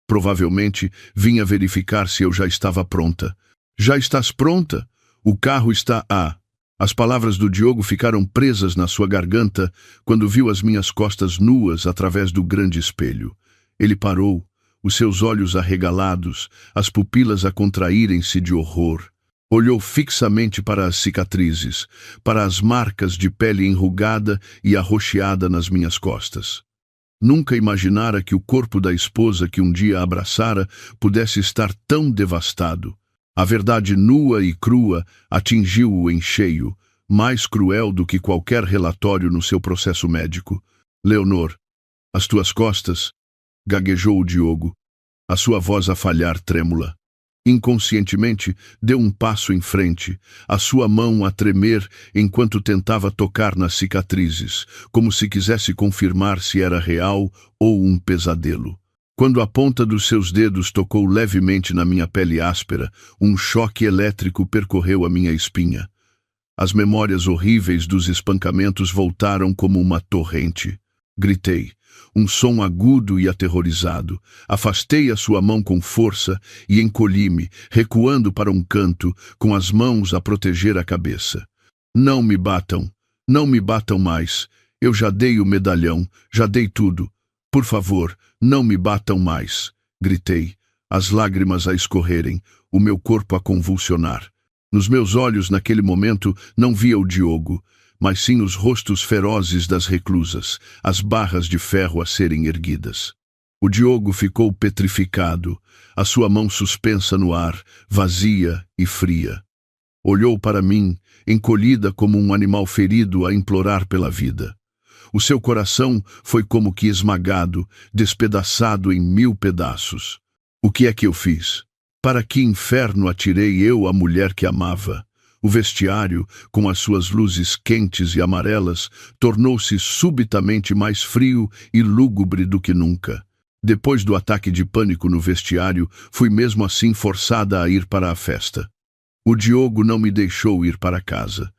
Provavelmente vinha verificar se eu já estava pronta. Já estás pronta? O carro está a... As palavras do Diogo ficaram presas na sua garganta quando viu as minhas costas nuas através do grande espelho. Ele parou, os seus olhos arregalados, as pupilas a contraírem-se de horror. Olhou fixamente para as cicatrizes, para as marcas de pele enrugada e arroxeada nas minhas costas. Nunca imaginara que o corpo da esposa que um dia abraçara pudesse estar tão devastado. A verdade nua e crua atingiu-o em cheio, mais cruel do que qualquer relatório no seu processo médico. Leonor, as tuas costas, gaguejou o Diogo, a sua voz a falhar trêmula. Inconscientemente, deu um passo em frente, a sua mão a tremer enquanto tentava tocar nas cicatrizes, como se quisesse confirmar se era real ou um pesadelo. Quando a ponta dos seus dedos tocou levemente na minha pele áspera, um choque elétrico percorreu a minha espinha. As memórias horríveis dos espancamentos voltaram como uma torrente. Gritei, um som agudo e aterrorizado. Afastei a sua mão com força e encolhi-me, recuando para um canto, com as mãos a proteger a cabeça. Não me batam mais. Eu já dei o medalhão, já dei tudo. Por favor, não me batam mais, gritei, as lágrimas a escorrerem, o meu corpo a convulsionar. Nos meus olhos, naquele momento, não via o Diogo, mas sim os rostos ferozes das reclusas, as barras de ferro a serem erguidas. O Diogo ficou petrificado, a sua mão suspensa no ar, vazia e fria. Olhou para mim, encolhida como um animal ferido a implorar pela vida. O seu coração foi como que esmagado, despedaçado em 1000 pedaços. O que é que eu fiz? Para que inferno atirei eu a mulher que amava? O vestiário, com as suas luzes quentes e amarelas, tornou-se subitamente mais frio e lúgubre do que nunca. Depois do ataque de pânico no vestiário, fui mesmo assim forçada a ir para a festa. O Diogo não me deixou ir para casa.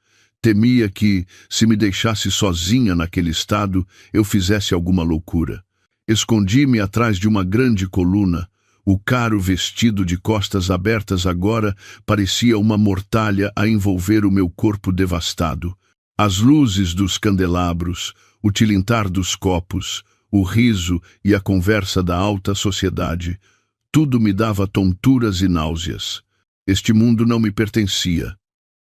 Temia que, se me deixasse sozinha naquele estado, eu fizesse alguma loucura. Escondi-me atrás de uma grande coluna. O caro vestido de costas abertas agora parecia uma mortalha a envolver o meu corpo devastado. As luzes dos candelabros, o tilintar dos copos, o riso e a conversa da alta sociedade, tudo me dava tonturas e náuseas. Este mundo não me pertencia.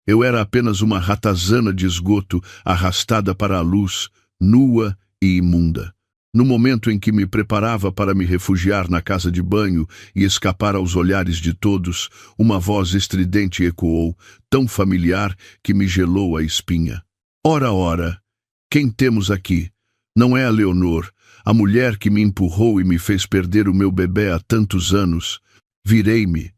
Eu era apenas uma ratazana de esgoto arrastada para a luz, nua e imunda. No momento em que me preparava para me refugiar na casa de banho e escapar aos olhares de todos, uma voz estridente ecoou, tão familiar que me gelou a espinha. Ora, ora, quem temos aqui? Não é a Leonor, a mulher que me empurrou e me fez perder o meu bebê há tantos anos. Virei-me.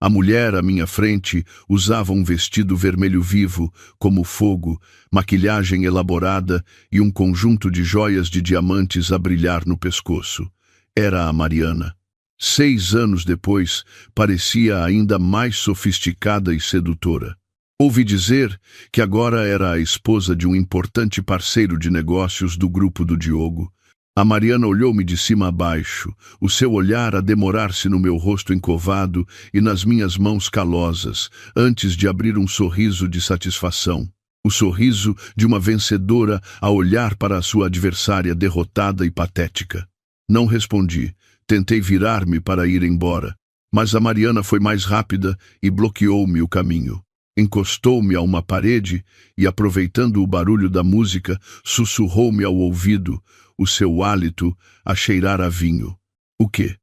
A mulher à minha frente usava um vestido vermelho vivo, como fogo, maquilhagem elaborada e um conjunto de joias de diamantes a brilhar no pescoço. Era a Mariana. 6 anos depois, parecia ainda mais sofisticada e sedutora. Ouvi dizer que agora era a esposa de um importante parceiro de negócios do grupo do Diogo. A Mariana olhou-me de cima a baixo, o seu olhar a demorar-se no meu rosto encovado e nas minhas mãos calosas, antes de abrir um sorriso de satisfação. O sorriso de uma vencedora a olhar para a sua adversária derrotada e patética. Não respondi, tentei virar-me para ir embora, mas a Mariana foi mais rápida e bloqueou-me o caminho. Encostou-me a uma parede e, aproveitando o barulho da música, sussurrou-me ao ouvido, o seu hálito a cheirar a vinho. O quê?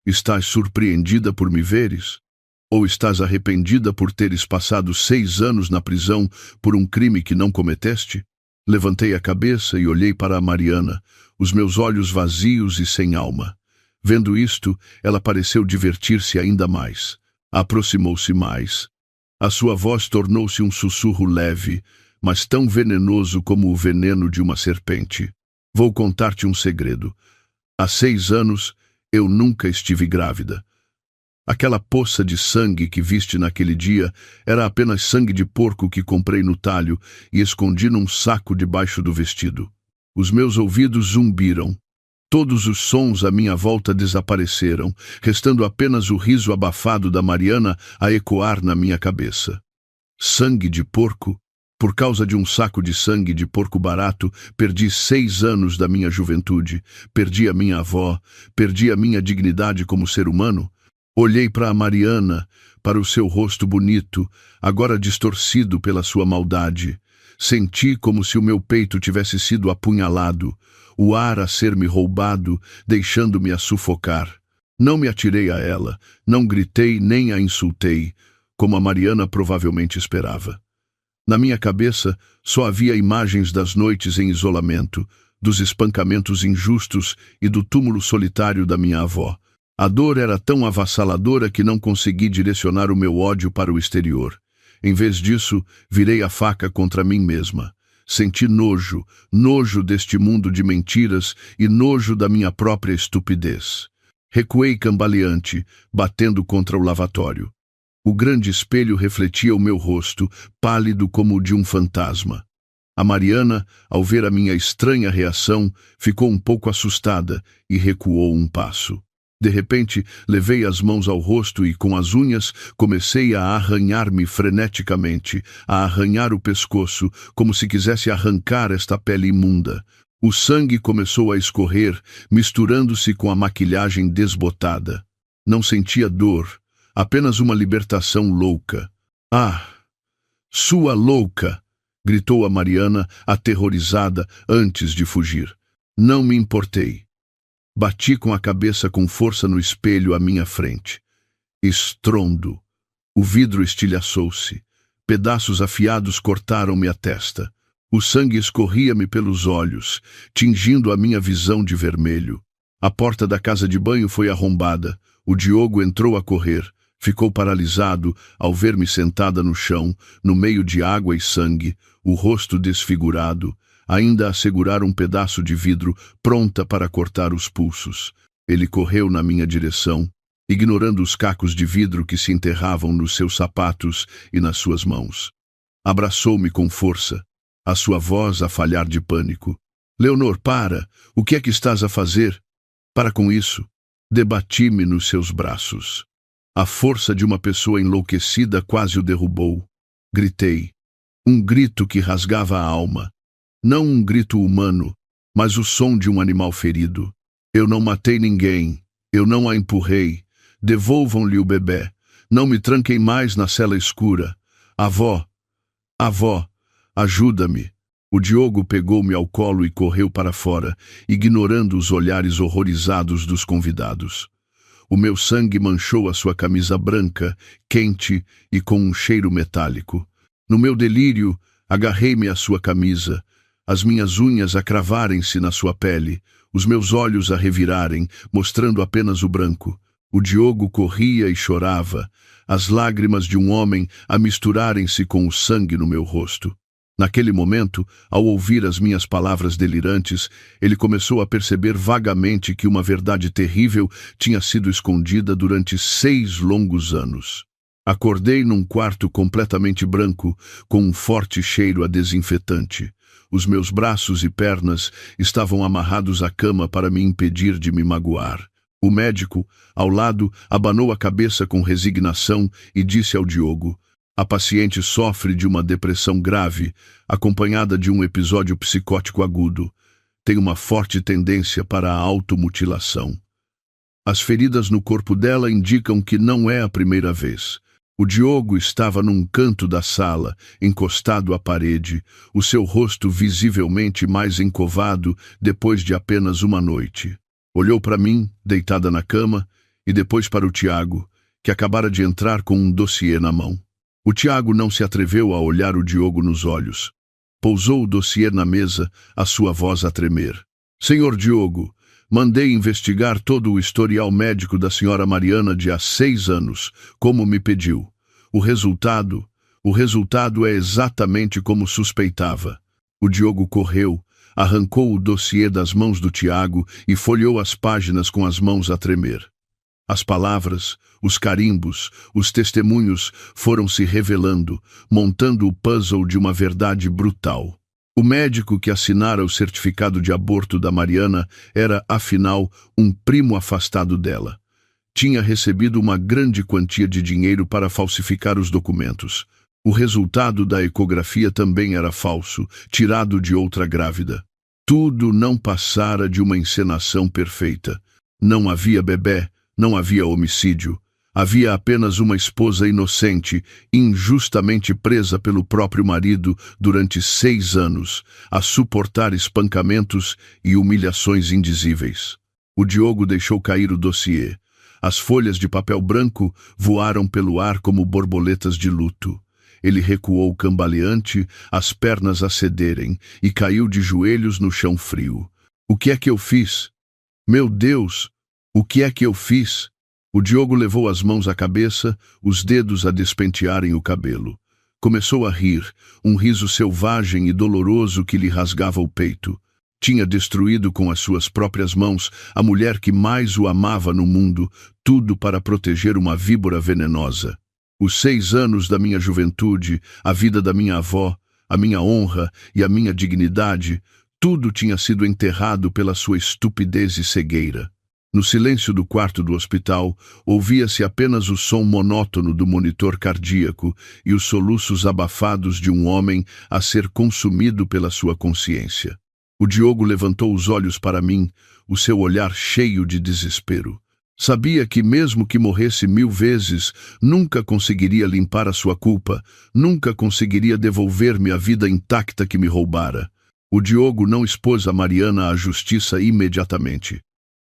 Estás surpreendida por me veres? Ou estás arrependida por teres passado 6 anos na prisão por um crime que não cometeste? Levantei a cabeça e olhei para a Mariana, os meus olhos vazios e sem alma. Vendo isto, ela pareceu divertir-se ainda mais. Aproximou-se mais. A sua voz tornou-se um sussurro leve, mas tão venenoso como o veneno de uma serpente. Vou contar-te um segredo. Há 6 anos, eu nunca estive grávida. Aquela poça de sangue que viste naquele dia era apenas sangue de porco que comprei no talho e escondi num saco debaixo do vestido. Os meus ouvidos zumbiram. Todos os sons à minha volta desapareceram, restando apenas o riso abafado da Mariana a ecoar na minha cabeça. Sangue de porco? Por causa de um saco de sangue de porco barato, perdi 6 anos da minha juventude, perdi a minha avó, perdi a minha dignidade como ser humano. Olhei para a Mariana, para o seu rosto bonito, agora distorcido pela sua maldade. Senti como se o meu peito tivesse sido apunhalado, o ar a ser-me roubado, deixando-me a sufocar. Não me atirei a ela, não gritei nem a insultei, como a Mariana provavelmente esperava. Na minha cabeça só havia imagens das noites em isolamento, dos espancamentos injustos e do túmulo solitário da minha avó. A dor era tão avassaladora que não consegui direcionar o meu ódio para o exterior. Em vez disso, virei a faca contra mim mesma. Senti nojo, nojo deste mundo de mentiras e nojo da minha própria estupidez. Recuei cambaleante, batendo contra o lavatório. O grande espelho refletia o meu rosto, pálido como o de um fantasma. A Mariana, ao ver a minha estranha reação, ficou um pouco assustada e recuou um passo. De repente, levei as mãos ao rosto e, com as unhas, comecei a arranhar-me freneticamente, a arranhar o pescoço, como se quisesse arrancar esta pele imunda. O sangue começou a escorrer, misturando-se com a maquilhagem desbotada. Não sentia dor, apenas uma libertação louca. Ah! Sua louca! Gritou a Mariana, aterrorizada, antes de fugir. Não me importei. Bati com a cabeça com força no espelho à minha frente. Estrondo. O vidro estilhaçou-se. Pedaços afiados cortaram-me a testa. O sangue escorria-me pelos olhos, tingindo a minha visão de vermelho. A porta da casa de banho foi arrombada. O Diogo entrou a correr. Ficou paralisado ao ver-me sentada no chão, no meio de água e sangue, o rosto desfigurado, ainda a segurar um pedaço de vidro, pronta para cortar os pulsos. Ele correu na minha direção, ignorando os cacos de vidro que se enterravam nos seus sapatos e nas suas mãos. Abraçou-me com força, a sua voz a falhar de pânico. Leonor, para! O que é que estás a fazer? Para com isso! Debati-me nos seus braços. A força de uma pessoa enlouquecida quase o derrubou. Gritei. Um grito que rasgava a alma. Não um grito humano, mas o som de um animal ferido. Eu não matei ninguém. Eu não a empurrei. Devolvam-lhe o bebê. Não me tranquem mais na cela escura. Avó, avó, ajuda-me. O Diogo pegou-me ao colo e correu para fora, ignorando os olhares horrorizados dos convidados. O meu sangue manchou a sua camisa branca, quente e com um cheiro metálico. No meu delírio, agarrei-me à sua camisa, as minhas unhas a cravarem-se na sua pele, os meus olhos a revirarem, mostrando apenas o branco. O Diogo corria e chorava, as lágrimas de um homem a misturarem-se com o sangue no meu rosto. Naquele momento, ao ouvir as minhas palavras delirantes, ele começou a perceber vagamente que uma verdade terrível tinha sido escondida durante 6 longos anos. Acordei num quarto completamente branco, com um forte cheiro a desinfetante. Os meus braços e pernas estavam amarrados à cama para me impedir de me magoar. O médico, ao lado, abanou a cabeça com resignação e disse ao Diogo: a paciente sofre de uma depressão grave, acompanhada de um episódio psicótico agudo. Tem uma forte tendência para a automutilação. As feridas no corpo dela indicam que não é a primeira vez. O Diogo estava num canto da sala, encostado à parede, o seu rosto visivelmente mais encovado depois de apenas uma noite. Olhou para mim, deitada na cama, e depois para o Tiago, que acabara de entrar com um dossiê na mão. O Tiago não se atreveu a olhar o Diogo nos olhos. Pousou o dossiê na mesa, a sua voz a tremer. Senhor Diogo, mandei investigar todo o historial médico da senhora Mariana de há 6 anos, como me pediu. O resultado é exatamente como suspeitava. O Diogo correu, arrancou o dossiê das mãos do Tiago e folheou as páginas com as mãos a tremer. As palavras, os carimbos, os testemunhos foram se revelando, montando o puzzle de uma verdade brutal. O médico que assinara o certificado de aborto da Mariana era, afinal, um primo afastado dela. Tinha recebido uma grande quantia de dinheiro para falsificar os documentos. O resultado da ecografia também era falso, tirado de outra grávida. Tudo não passara de uma encenação perfeita. Não havia bebê, não havia homicídio. Havia apenas uma esposa inocente, injustamente presa pelo próprio marido durante 6 anos, a suportar espancamentos e humilhações indizíveis. O Diogo deixou cair o dossiê. As folhas de papel branco voaram pelo ar como borboletas de luto. Ele recuou cambaleante, as pernas a cederem, e caiu de joelhos no chão frio. O que é que eu fiz? Meu Deus, o que é que eu fiz? O Diogo levou as mãos à cabeça, os dedos a despentearem o cabelo. Começou a rir, um riso selvagem e doloroso que lhe rasgava o peito. Tinha destruído com as suas próprias mãos a mulher que mais o amava no mundo, tudo para proteger uma víbora venenosa. Os 6 anos da minha juventude, a vida da minha avó, a minha honra e a minha dignidade, tudo tinha sido enterrado pela sua estupidez e cegueira. No silêncio do quarto do hospital, ouvia-se apenas o som monótono do monitor cardíaco e os soluços abafados de um homem a ser consumido pela sua consciência. O Diogo levantou os olhos para mim, o seu olhar cheio de desespero. Sabia que mesmo que morresse 1000 vezes, nunca conseguiria limpar a sua culpa, nunca conseguiria devolver-me a vida intacta que me roubara. O Diogo não expôs a Mariana à justiça imediatamente.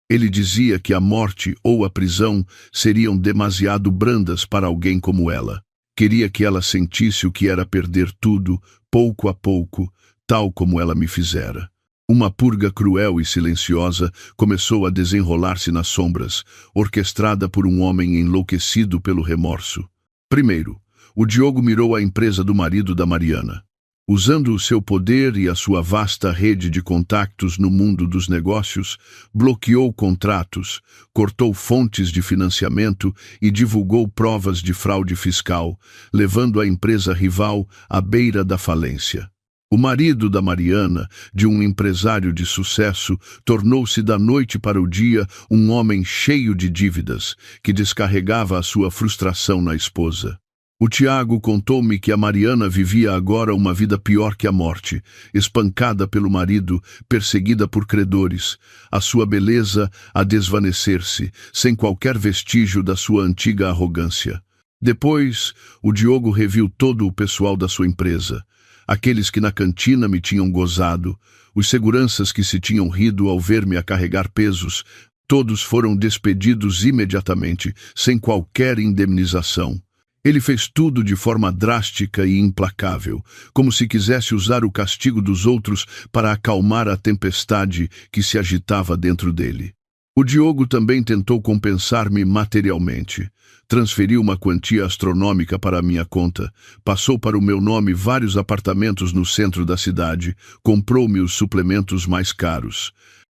Ele dizia que a morte ou a prisão seriam demasiado brandas para alguém como ela. Queria que ela sentisse o que era perder tudo, pouco a pouco, tal como ela me fizera. Uma purga cruel e silenciosa começou a desenrolar-se nas sombras, orquestrada por um homem enlouquecido pelo remorso. Primeiro, o Diogo mirou a empresa do marido da Mariana. Usando o seu poder e a sua vasta rede de contactos no mundo dos negócios, bloqueou contratos, cortou fontes de financiamento e divulgou provas de fraude fiscal, levando a empresa rival à beira da falência. O marido da Mariana, de um empresário de sucesso, tornou-se da noite para o dia um homem cheio de dívidas, que descarregava a sua frustração na esposa. O Tiago contou-me que a Mariana vivia agora uma vida pior que a morte, espancada pelo marido, perseguida por credores, a sua beleza a desvanecer-se, sem qualquer vestígio da sua antiga arrogância. Depois, o Diogo reviu todo o pessoal da sua empresa, aqueles que na cantina me tinham gozado, os seguranças que se tinham rido ao ver-me a carregar pesos, todos foram despedidos imediatamente, sem qualquer indemnização. Ele fez tudo de forma drástica e implacável, como se quisesse usar o castigo dos outros para acalmar a tempestade que se agitava dentro dele. O Diogo também tentou compensar-me materialmente. Transferiu uma quantia astronômica para a minha conta, passou para o meu nome vários apartamentos no centro da cidade, comprou-me os suplementos mais caros.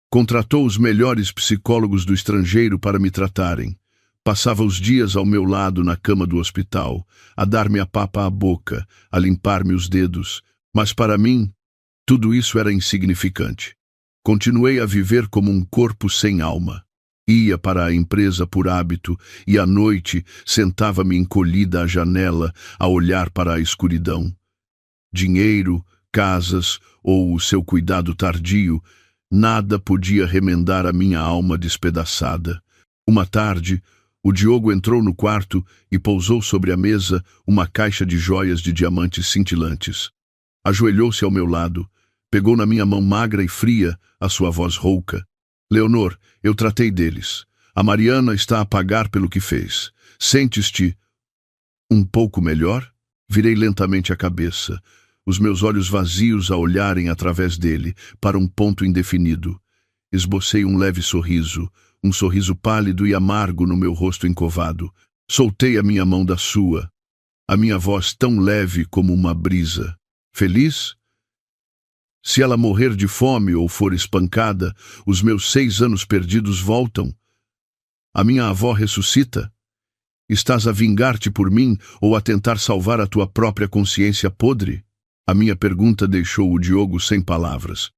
Contratou os melhores psicólogos do estrangeiro para me tratarem. Passava os dias ao meu lado na cama do hospital, a dar-me a papa à boca, a limpar-me os dedos. Mas para mim, tudo isso era insignificante. Continuei a viver como um corpo sem alma. Ia para a empresa por hábito e à noite sentava-me encolhida à janela a olhar para a escuridão. Dinheiro, casas ou o seu cuidado tardio, nada podia remendar a minha alma despedaçada. Uma tarde, O Diogo entrou no quarto e pousou sobre a mesa uma caixa de joias de diamantes cintilantes. Ajoelhou-se ao meu lado, pegou na minha mão magra e fria a sua voz rouca. Leonor, eu tratei deles. A Mariana está a pagar pelo que fez. Sentes-te um pouco melhor? Virei lentamente a cabeça, os meus olhos vazios a olharem através dele, para um ponto indefinido. Esbocei um leve sorriso, um sorriso pálido e amargo no meu rosto encovado. Soltei a minha mão da sua, a minha voz tão leve como uma brisa. Feliz? Se ela morrer de fome ou for espancada, os meus 6 anos perdidos voltam. A minha avó ressuscita? Estás a vingar-te por mim ou a tentar salvar a tua própria consciência podre? A minha pergunta deixou o Diogo sem palavras.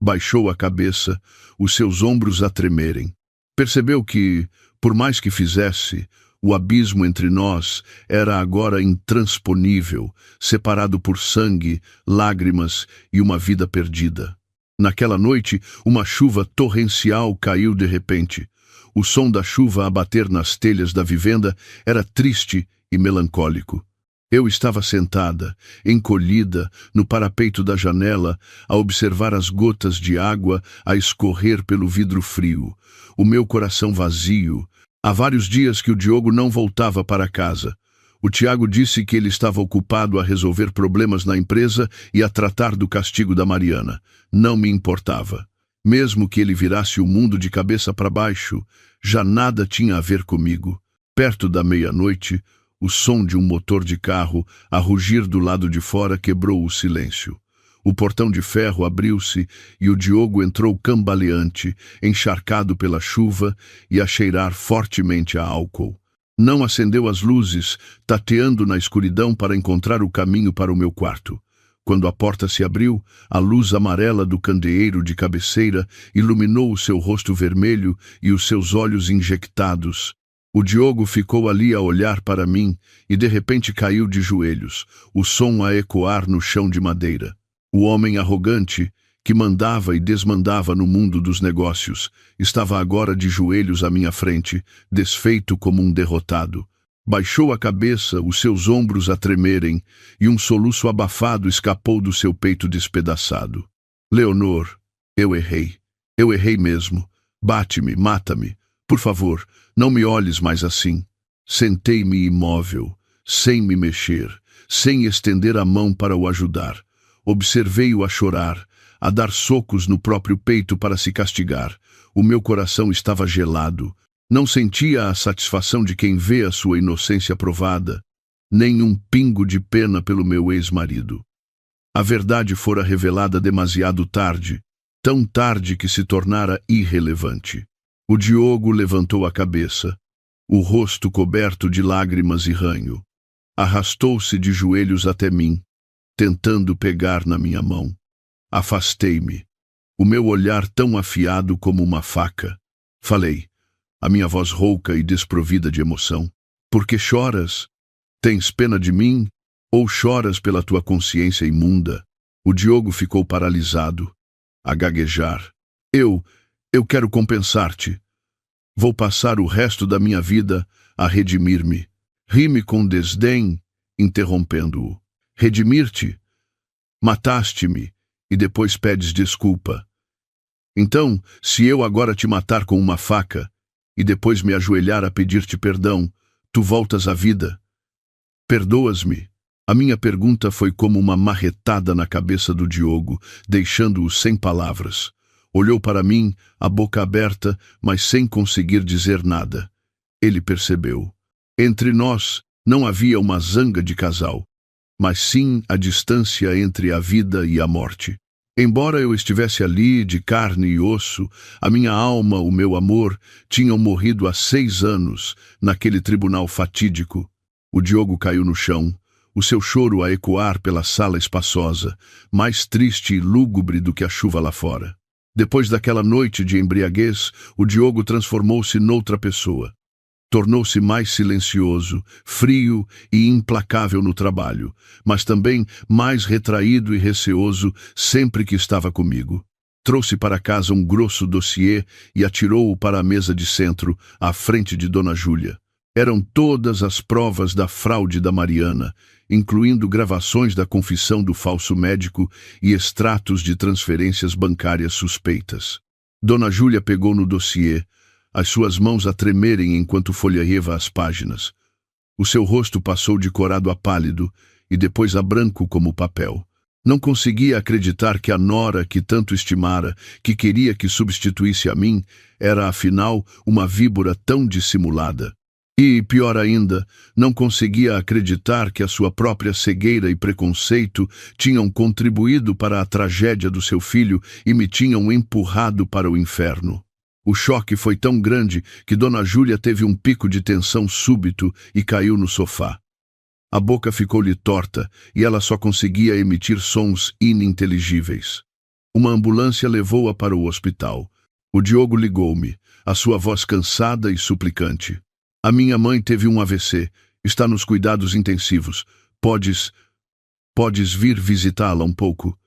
Baixou a cabeça, os seus ombros a tremerem. Percebeu que, por mais que fizesse, o abismo entre nós era agora intransponível, separado por sangue, lágrimas e uma vida perdida. Naquela noite, uma chuva torrencial caiu de repente. O som da chuva a bater nas telhas da vivenda era triste e melancólico. Eu estava sentada, encolhida, no parapeito da janela, a observar as gotas de água a escorrer pelo vidro frio, o meu coração vazio. Há vários dias que o Diogo não voltava para casa. O Tiago disse que ele estava ocupado a resolver problemas na empresa e a tratar do castigo da Mariana. Não me importava. Mesmo que ele virasse o mundo de cabeça para baixo, já nada tinha a ver comigo. Perto da meia-noite, o som de um motor de carro a rugir do lado de fora quebrou o silêncio. O portão de ferro abriu-se e o Diogo entrou cambaleante, encharcado pela chuva e a cheirar fortemente a álcool. Não acendeu as luzes, tateando na escuridão para encontrar o caminho para o meu quarto. Quando a porta se abriu, a luz amarela do candeeiro de cabeceira iluminou o seu rosto vermelho e os seus olhos injectados. O Diogo ficou ali a olhar para mim e de repente caiu de joelhos, o som a ecoar no chão de madeira. O homem arrogante, que mandava e desmandava no mundo dos negócios, estava agora de joelhos à minha frente, desfeito como um derrotado. Baixou a cabeça, os seus ombros a tremerem, e um soluço abafado escapou do seu peito despedaçado. Leonor, eu errei. Eu errei mesmo. Bate-me, mata-me. Por favor, não me olhes mais assim. Sentei-me imóvel, sem me mexer, sem estender a mão para o ajudar. Observei-o a chorar, a dar socos no próprio peito para se castigar. O meu coração estava gelado. Não sentia a satisfação de quem vê a sua inocência provada, nem um pingo de pena pelo meu ex-marido. A verdade fora revelada demasiado tarde, tão tarde que se tornara irrelevante. O Diogo levantou a cabeça, o rosto coberto de lágrimas e ranho. Arrastou-se de joelhos até mim, tentando pegar na minha mão. Afastei-me, o meu olhar tão afiado como uma faca. Falei, a minha voz rouca e desprovida de emoção. Por que choras? Tens pena de mim? Ou choras pela tua consciência imunda? O Diogo ficou paralisado, a gaguejar. Eu quero compensar-te. Vou passar o resto da minha vida a redimir-me. Ri-me com desdém, interrompendo-o. Redimir-te? Mataste-me e depois pedes desculpa. Então, se eu agora te matar com uma faca e depois me ajoelhar a pedir-te perdão, tu voltas à vida? Perdoas-me? A minha pergunta foi como uma marretada na cabeça do Diogo, deixando-o sem palavras. Olhou para mim, a boca aberta, mas sem conseguir dizer nada. Ele percebeu. Entre nós não havia uma zanga de casal, mas sim a distância entre a vida e a morte. Embora eu estivesse ali, de carne e osso, a minha alma, o meu amor, tinham morrido há 6 anos, naquele tribunal fatídico. O Diogo caiu no chão, o seu choro a ecoar pela sala espaçosa, mais triste e lúgubre do que a chuva lá fora. Depois daquela noite de embriaguez, o Diogo transformou-se noutra pessoa. Tornou-se mais silencioso, frio e implacável no trabalho, mas também mais retraído e receoso sempre que estava comigo. Trouxe para casa um grosso dossiê e atirou-o para a mesa de centro, à frente de Dona Júlia. Eram todas as provas da fraude da Mariana, incluindo gravações da confissão do falso médico e extratos de transferências bancárias suspeitas. Dona Júlia pegou no dossiê, as suas mãos a tremerem enquanto folheava as páginas. O seu rosto passou de corado a pálido e depois a branco como papel. Não conseguia acreditar que a nora que tanto estimara, que queria que substituísse a mim, era afinal uma víbora tão dissimulada. E, pior ainda, não conseguia acreditar que a sua própria cegueira e preconceito tinham contribuído para a tragédia do seu filho e me tinham empurrado para o inferno. O choque foi tão grande que Dona Júlia teve um pico de tensão súbito e caiu no sofá. A boca ficou-lhe torta e ela só conseguia emitir sons ininteligíveis. Uma ambulância levou-a para o hospital. O Diogo ligou-me, a sua voz cansada e suplicante. A minha mãe teve um AVC, está nos cuidados intensivos. Podes vir visitá-la um pouco?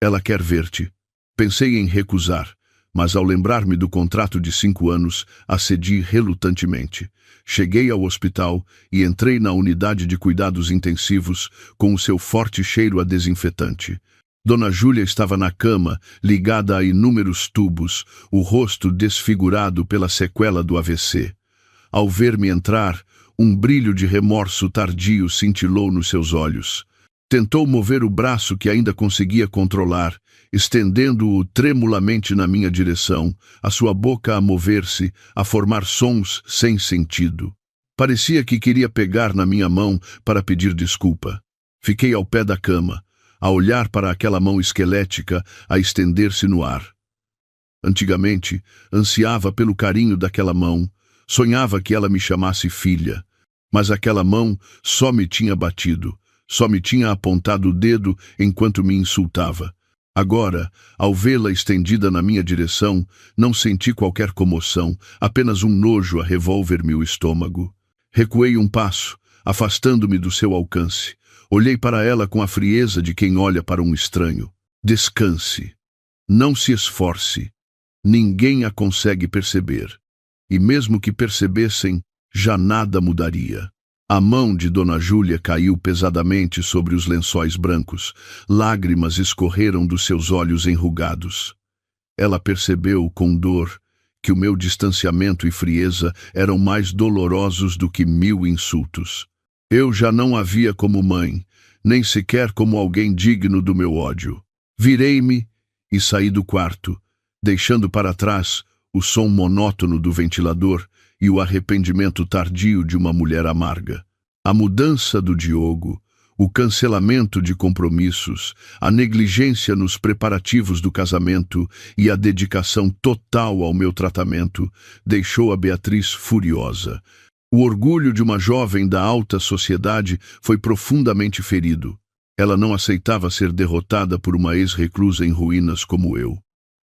Ela quer ver-te. Pensei em recusar, mas ao lembrar-me do contrato de 5 anos, acedi relutantemente. Cheguei ao hospital e entrei na unidade de cuidados intensivos com o seu forte cheiro a desinfetante. Dona Júlia estava na cama, ligada a inúmeros tubos, o rosto desfigurado pela sequela do AVC. Ao ver-me entrar, um brilho de remorso tardio cintilou nos seus olhos. Tentou mover o braço que ainda conseguia controlar, estendendo-o tremulamente na minha direção, a sua boca a mover-se, a formar sons sem sentido. Parecia que queria pegar na minha mão para pedir desculpa. Fiquei ao pé da cama, a olhar para aquela mão esquelética a estender-se no ar. Antigamente, ansiava pelo carinho daquela mão, sonhava que ela me chamasse filha, mas aquela mão só me tinha batido, só me tinha apontado o dedo enquanto me insultava. Agora, ao vê-la estendida na minha direção, não senti qualquer comoção, apenas um nojo a revolver-me o estômago. Recuei um passo, afastando-me do seu alcance. Olhei para ela com a frieza de quem olha para um estranho. Descanse. Não se esforce. Ninguém a consegue perceber. E mesmo que percebessem, já nada mudaria. A mão de Dona Júlia caiu pesadamente sobre os lençóis brancos. Lágrimas escorreram dos seus olhos enrugados. Ela percebeu, com dor, que o meu distanciamento e frieza eram mais dolorosos do que 1000 insultos. Eu já não a via como mãe, nem sequer como alguém digno do meu ódio. Virei-me e saí do quarto, deixando para trás o som monótono do ventilador e o arrependimento tardio de uma mulher amarga. A mudança do Diogo, o cancelamento de compromissos, a negligência nos preparativos do casamento e a dedicação total ao meu tratamento deixou a Beatriz furiosa. O orgulho de uma jovem da alta sociedade foi profundamente ferido. Ela não aceitava ser derrotada por uma ex-reclusa em ruínas como eu.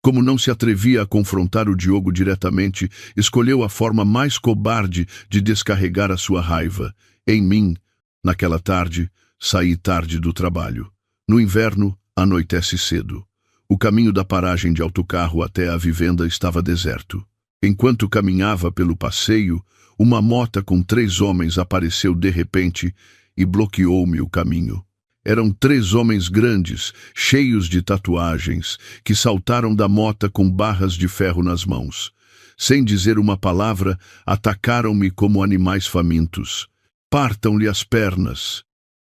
Como não se atrevia a confrontar o Diogo diretamente, escolheu a forma mais cobarde de descarregar a sua raiva. Em mim, naquela tarde, saí tarde do trabalho. No inverno, anoitece cedo. O caminho da paragem de autocarro até a vivenda estava deserto. Enquanto caminhava pelo passeio, uma mota com 3 homens apareceu de repente e bloqueou-me o caminho. Eram 3 homens grandes, cheios de tatuagens, que saltaram da mota com barras de ferro nas mãos. Sem dizer uma palavra, atacaram-me como animais famintos. Partam-lhe as pernas.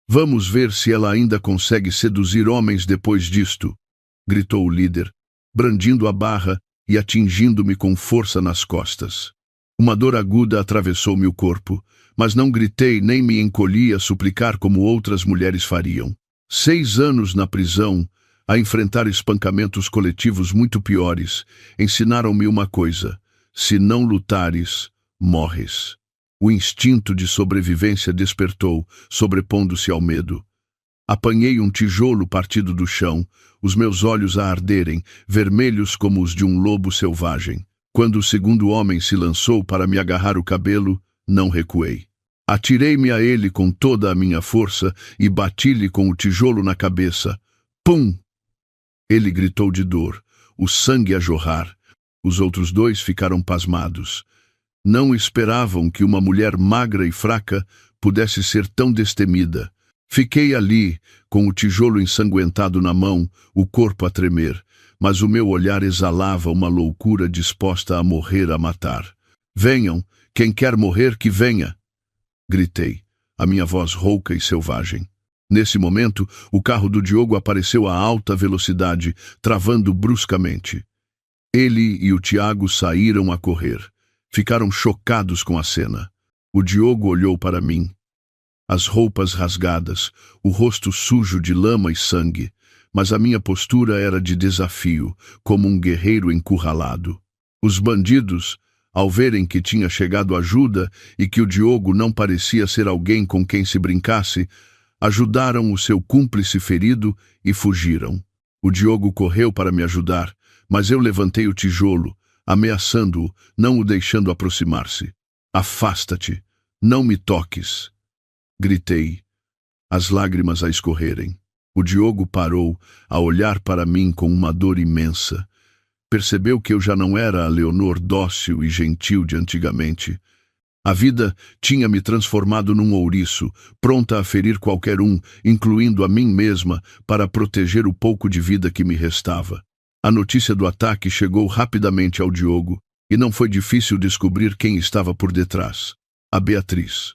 Vamos ver se ela ainda consegue seduzir homens depois disto, gritou o líder, brandindo a barra e atingindo-me com força nas costas. Uma dor aguda atravessou-me o corpo, mas não gritei nem me encolhi a suplicar como outras mulheres fariam. 6 anos na prisão, a enfrentar espancamentos coletivos muito piores, ensinaram-me uma coisa: se não lutares, morres. O instinto de sobrevivência despertou, sobrepondo-se ao medo. Apanhei um tijolo partido do chão, os meus olhos a arderem, vermelhos como os de um lobo selvagem. Quando o segundo homem se lançou para me agarrar o cabelo, não recuei. Atirei-me a ele com toda a minha força e bati-lhe com o tijolo na cabeça. Pum! Ele gritou de dor, o sangue a jorrar. Os outros 2 ficaram pasmados. Não esperavam que uma mulher magra e fraca pudesse ser tão destemida. Fiquei ali, com o tijolo ensanguentado na mão, o corpo a tremer, mas o meu olhar exalava uma loucura disposta a morrer a matar. Venham, quem quer morrer que venha! Gritei, a minha voz rouca e selvagem. Nesse momento, o carro do Diogo apareceu a alta velocidade, travando bruscamente. Ele e o Tiago saíram a correr. Ficaram chocados com a cena. O Diogo olhou para mim. As roupas rasgadas, o rosto sujo de lama e sangue, mas a minha postura era de desafio, como um guerreiro encurralado. Os bandidos, ao verem que tinha chegado ajuda e que o Diogo não parecia ser alguém com quem se brincasse, ajudaram o seu cúmplice ferido e fugiram. O Diogo correu para me ajudar, mas eu levantei o tijolo, ameaçando-o, não o deixando aproximar-se. Afasta-te, não me toques! Gritei, as lágrimas a escorrerem. O Diogo parou a olhar para mim com uma dor imensa. Percebeu que eu já não era a Leonor dócil e gentil de antigamente. A vida tinha me transformado num ouriço, pronta a ferir qualquer um, incluindo a mim mesma, para proteger o pouco de vida que me restava. A notícia do ataque chegou rapidamente ao Diogo, e não foi difícil descobrir quem estava por detrás. A Beatriz.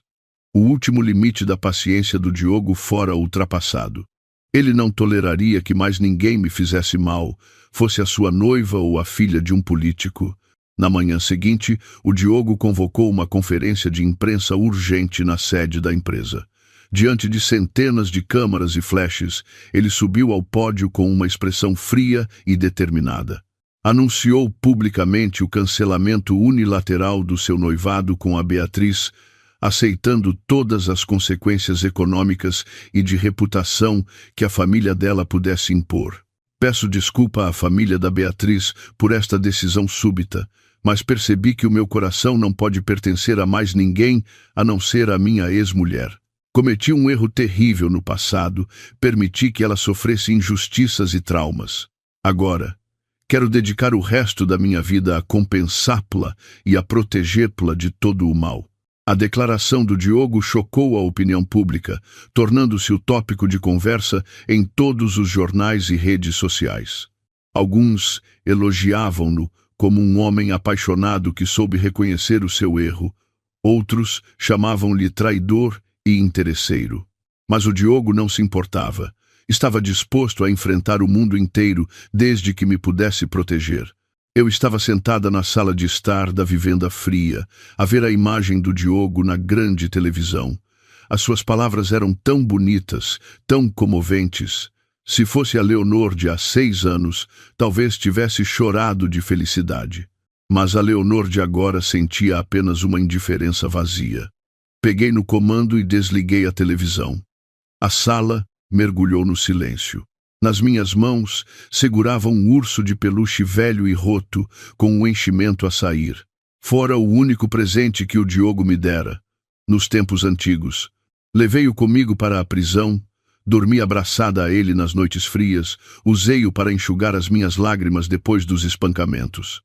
O último limite da paciência do Diogo fora ultrapassado. Ele não toleraria que mais ninguém me fizesse mal, fosse a sua noiva ou a filha de um político. Na manhã seguinte, o Diogo convocou uma conferência de imprensa urgente na sede da empresa. Diante de centenas de câmaras e flashes, ele subiu ao pódio com uma expressão fria e determinada. Anunciou publicamente o cancelamento unilateral do seu noivado com a Beatriz, aceitando todas as consequências econômicas e de reputação que a família dela pudesse impor. Peço desculpa à família da Beatriz por esta decisão súbita, mas percebi que o meu coração não pode pertencer a mais ninguém a não ser a minha ex-mulher. Cometi um erro terrível no passado, permiti que ela sofresse injustiças e traumas. Agora, quero dedicar o resto da minha vida a compensá-la e a protegê-la de todo o mal. A declaração do Diogo chocou a opinião pública, tornando-se o tópico de conversa em todos os jornais e redes sociais. Alguns elogiavam-no como um homem apaixonado que soube reconhecer o seu erro. Outros chamavam-lhe traidor e interesseiro. Mas o Diogo não se importava. Estava disposto a enfrentar o mundo inteiro desde que me pudesse proteger. Eu estava sentada na sala de estar da vivenda fria, a ver a imagem do Diogo na grande televisão. As suas palavras eram tão bonitas, tão comoventes. Se fosse a Leonor de há 6 anos, talvez tivesse chorado de felicidade. Mas a Leonor de agora sentia apenas uma indiferença vazia. Peguei no comando e desliguei a televisão. A sala mergulhou no silêncio. Nas minhas mãos, segurava um urso de peluche velho e roto, com um enchimento a sair. Fora o único presente que o Diogo me dera, nos tempos antigos. Levei-o comigo para a prisão, dormi abraçada a ele nas noites frias, usei-o para enxugar as minhas lágrimas depois dos espancamentos.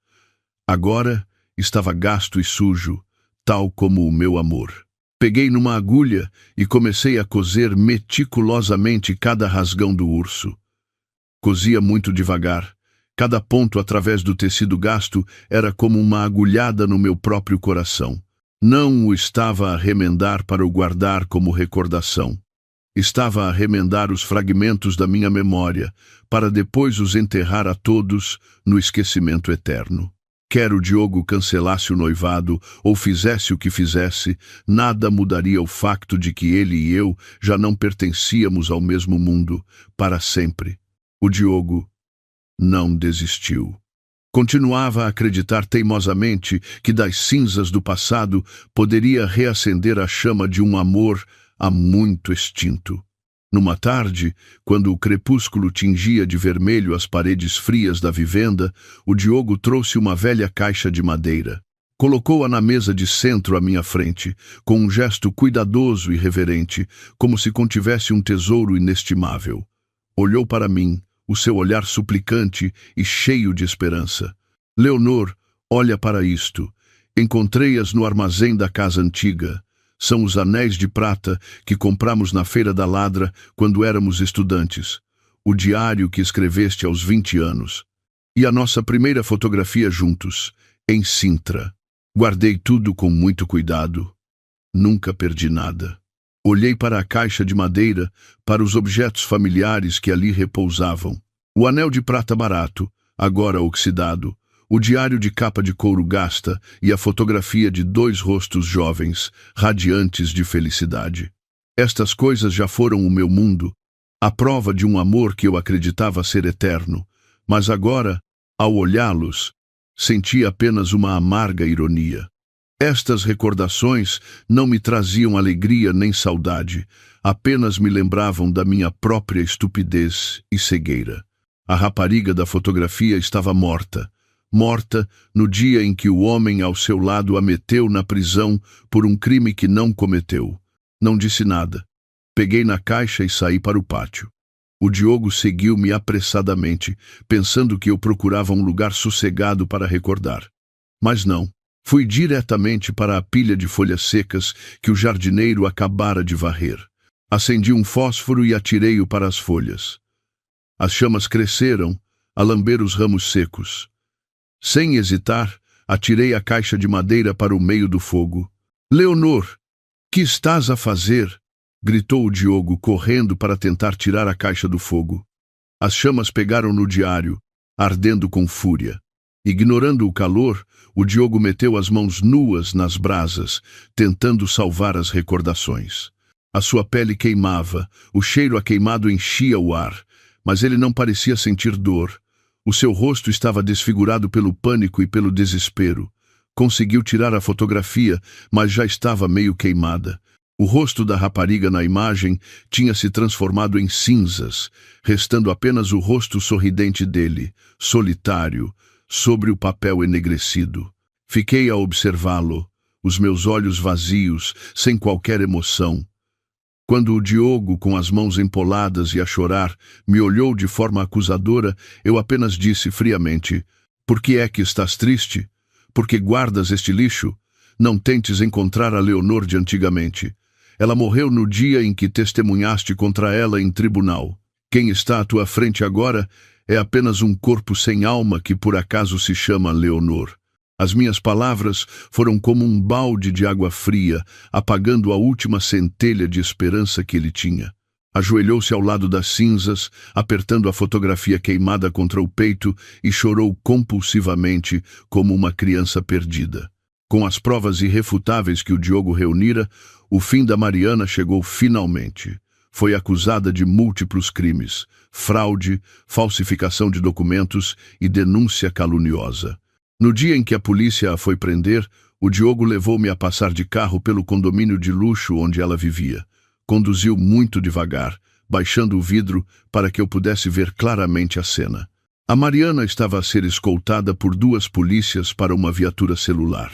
Agora estava gasto e sujo, tal como o meu amor. Peguei numa agulha e comecei a coser meticulosamente cada rasgão do urso. Cosia muito devagar. Cada ponto através do tecido gasto era como uma agulhada no meu próprio coração. Não o estava a remendar para o guardar como recordação. Estava a remendar os fragmentos da minha memória, para depois os enterrar a todos no esquecimento eterno. Quer o Diogo cancelasse o noivado ou fizesse o que fizesse, nada mudaria o facto de que ele e eu já não pertencíamos ao mesmo mundo, para sempre. O Diogo não desistiu. Continuava a acreditar teimosamente que das cinzas do passado poderia reacender a chama de um amor há muito extinto. Numa tarde, quando o crepúsculo tingia de vermelho as paredes frias da vivenda, o Diogo trouxe uma velha caixa de madeira. Colocou-a na mesa de centro à minha frente, com um gesto cuidadoso e reverente, como se contivesse um tesouro inestimável. Olhou para mim, o seu olhar suplicante e cheio de esperança. Leonor, olha para isto. Encontrei-as no armazém da casa antiga. São os anéis de prata que compramos na Feira da Ladra quando éramos estudantes. O diário que escreveste aos 20 anos. E a nossa primeira fotografia juntos, em Sintra. Guardei tudo com muito cuidado. Nunca perdi nada. Olhei para a caixa de madeira, para os objetos familiares que ali repousavam. O anel de prata barato, agora oxidado, o diário de capa de couro gasta e a fotografia de 2 rostos jovens, radiantes de felicidade. Estas coisas já foram o meu mundo, a prova de um amor que eu acreditava ser eterno, mas agora, ao olhá-los, senti apenas uma amarga ironia. Estas recordações não me traziam alegria nem saudade, apenas me lembravam da minha própria estupidez e cegueira. A rapariga da fotografia estava morta. Morta no dia em que o homem ao seu lado a meteu na prisão por um crime que não cometeu. Não disse nada. Peguei na caixa e saí para o pátio. O Diogo seguiu-me apressadamente, pensando que eu procurava um lugar sossegado para recordar. Mas não. Fui diretamente para a pilha de folhas secas que o jardineiro acabara de varrer. Acendi um fósforo e atirei-o para as folhas. As chamas cresceram, a lamber os ramos secos. Sem hesitar, atirei a caixa de madeira para o meio do fogo. «Leonor, que estás a fazer?» gritou o Diogo, correndo para tentar tirar a caixa do fogo. As chamas pegaram no diário, ardendo com fúria. Ignorando o calor, o Diogo meteu as mãos nuas nas brasas, tentando salvar as recordações. A sua pele queimava, o cheiro a queimado enchia o ar, mas ele não parecia sentir dor. O seu rosto estava desfigurado pelo pânico e pelo desespero. Conseguiu tirar a fotografia, mas já estava meio queimada. O rosto da rapariga na imagem tinha se transformado em cinzas, restando apenas o rosto sorridente dele, solitário, sobre o papel enegrecido. Fiquei a observá-lo, os meus olhos vazios, sem qualquer emoção. Quando o Diogo, com as mãos empoladas e a chorar, me olhou de forma acusadora, eu apenas disse friamente: «Por que é que estás triste? Por que guardas este lixo? Não tentes encontrar a Leonor de antigamente. Ela morreu no dia em que testemunhaste contra ela em tribunal. Quem está à tua frente agora é apenas um corpo sem alma que por acaso se chama Leonor». As minhas palavras foram como um balde de água fria, apagando a última centelha de esperança que ele tinha. Ajoelhou-se ao lado das cinzas, apertando a fotografia queimada contra o peito e chorou compulsivamente como uma criança perdida. Com as provas irrefutáveis que o Diogo reunira, o fim da Mariana chegou finalmente. Foi acusada de múltiplos crimes: fraude, falsificação de documentos e denúncia caluniosa. No dia em que a polícia a foi prender, o Diogo levou-me a passar de carro pelo condomínio de luxo onde ela vivia. Conduziu muito devagar, baixando o vidro para que eu pudesse ver claramente a cena. A Mariana estava a ser escoltada por 2 polícias para uma viatura celular.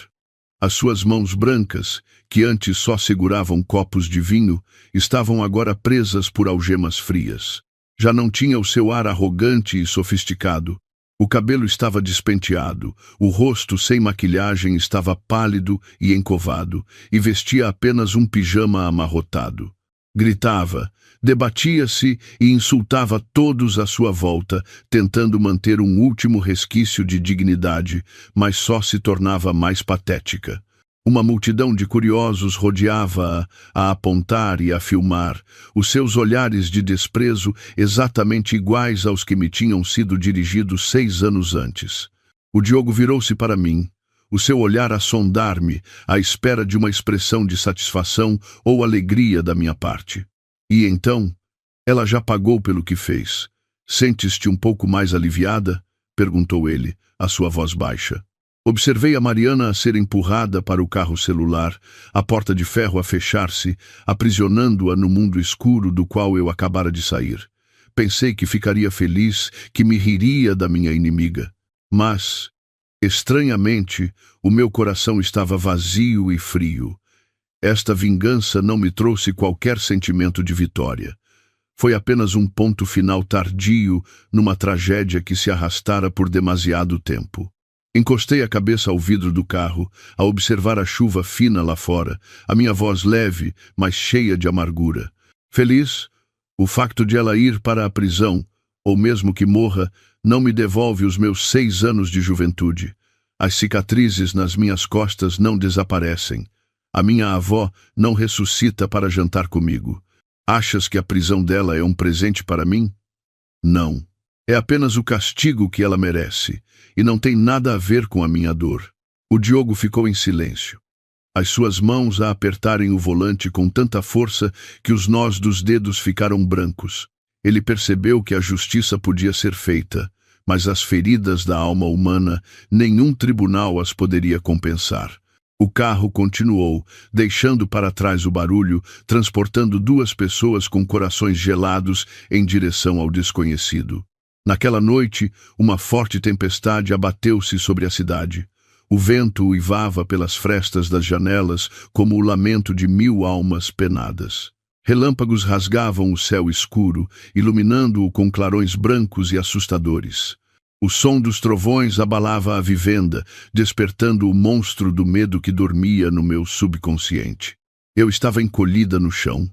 As suas mãos brancas, que antes só seguravam copos de vinho, estavam agora presas por algemas frias. Já não tinha o seu ar arrogante e sofisticado. O cabelo estava despenteado, o rosto sem maquilhagem estava pálido e encovado, e vestia apenas um pijama amarrotado. Gritava, debatia-se e insultava todos à sua volta, tentando manter um último resquício de dignidade, mas só se tornava mais patética. Uma multidão de curiosos rodeava-a, a apontar e a filmar, os seus olhares de desprezo exatamente iguais aos que me tinham sido dirigidos 6 anos antes. O Diogo virou-se para mim, o seu olhar a sondar-me, à espera de uma expressão de satisfação ou alegria da minha parte. E então, ela já pagou pelo que fez. «Sentes-te um pouco mais aliviada?» perguntou ele, a sua voz baixa. Observei a Mariana a ser empurrada para o carro celular, a porta de ferro a fechar-se, aprisionando-a no mundo escuro do qual eu acabara de sair. Pensei que ficaria feliz, que me riria da minha inimiga. Mas, estranhamente, o meu coração estava vazio e frio. Esta vingança não me trouxe qualquer sentimento de vitória. Foi apenas um ponto final tardio numa tragédia que se arrastara por demasiado tempo. Encostei a cabeça ao vidro do carro, a observar a chuva fina lá fora, a minha voz leve, mas cheia de amargura. Feliz, o facto de ela ir para a prisão, ou mesmo que morra, não me devolve os meus 6 anos de juventude. As cicatrizes nas minhas costas não desaparecem. A minha avó não ressuscita para jantar comigo. Achas que a prisão dela é um presente para mim? Não. É apenas o castigo que ela merece, e não tem nada a ver com a minha dor. O Diogo ficou em silêncio. As suas mãos a apertarem o volante com tanta força que os nós dos dedos ficaram brancos. Ele percebeu que a justiça podia ser feita, mas as feridas da alma humana, nenhum tribunal as poderia compensar. O carro continuou, deixando para trás o barulho, transportando 2 pessoas com corações gelados em direção ao desconhecido. Naquela noite, uma forte tempestade abateu-se sobre a cidade. O vento uivava pelas frestas das janelas como o lamento de 1000 almas penadas. Relâmpagos rasgavam o céu escuro, iluminando-o com clarões brancos e assustadores. O som dos trovões abalava a vivenda, despertando o monstro do medo que dormia no meu subconsciente. Eu estava encolhida no chão.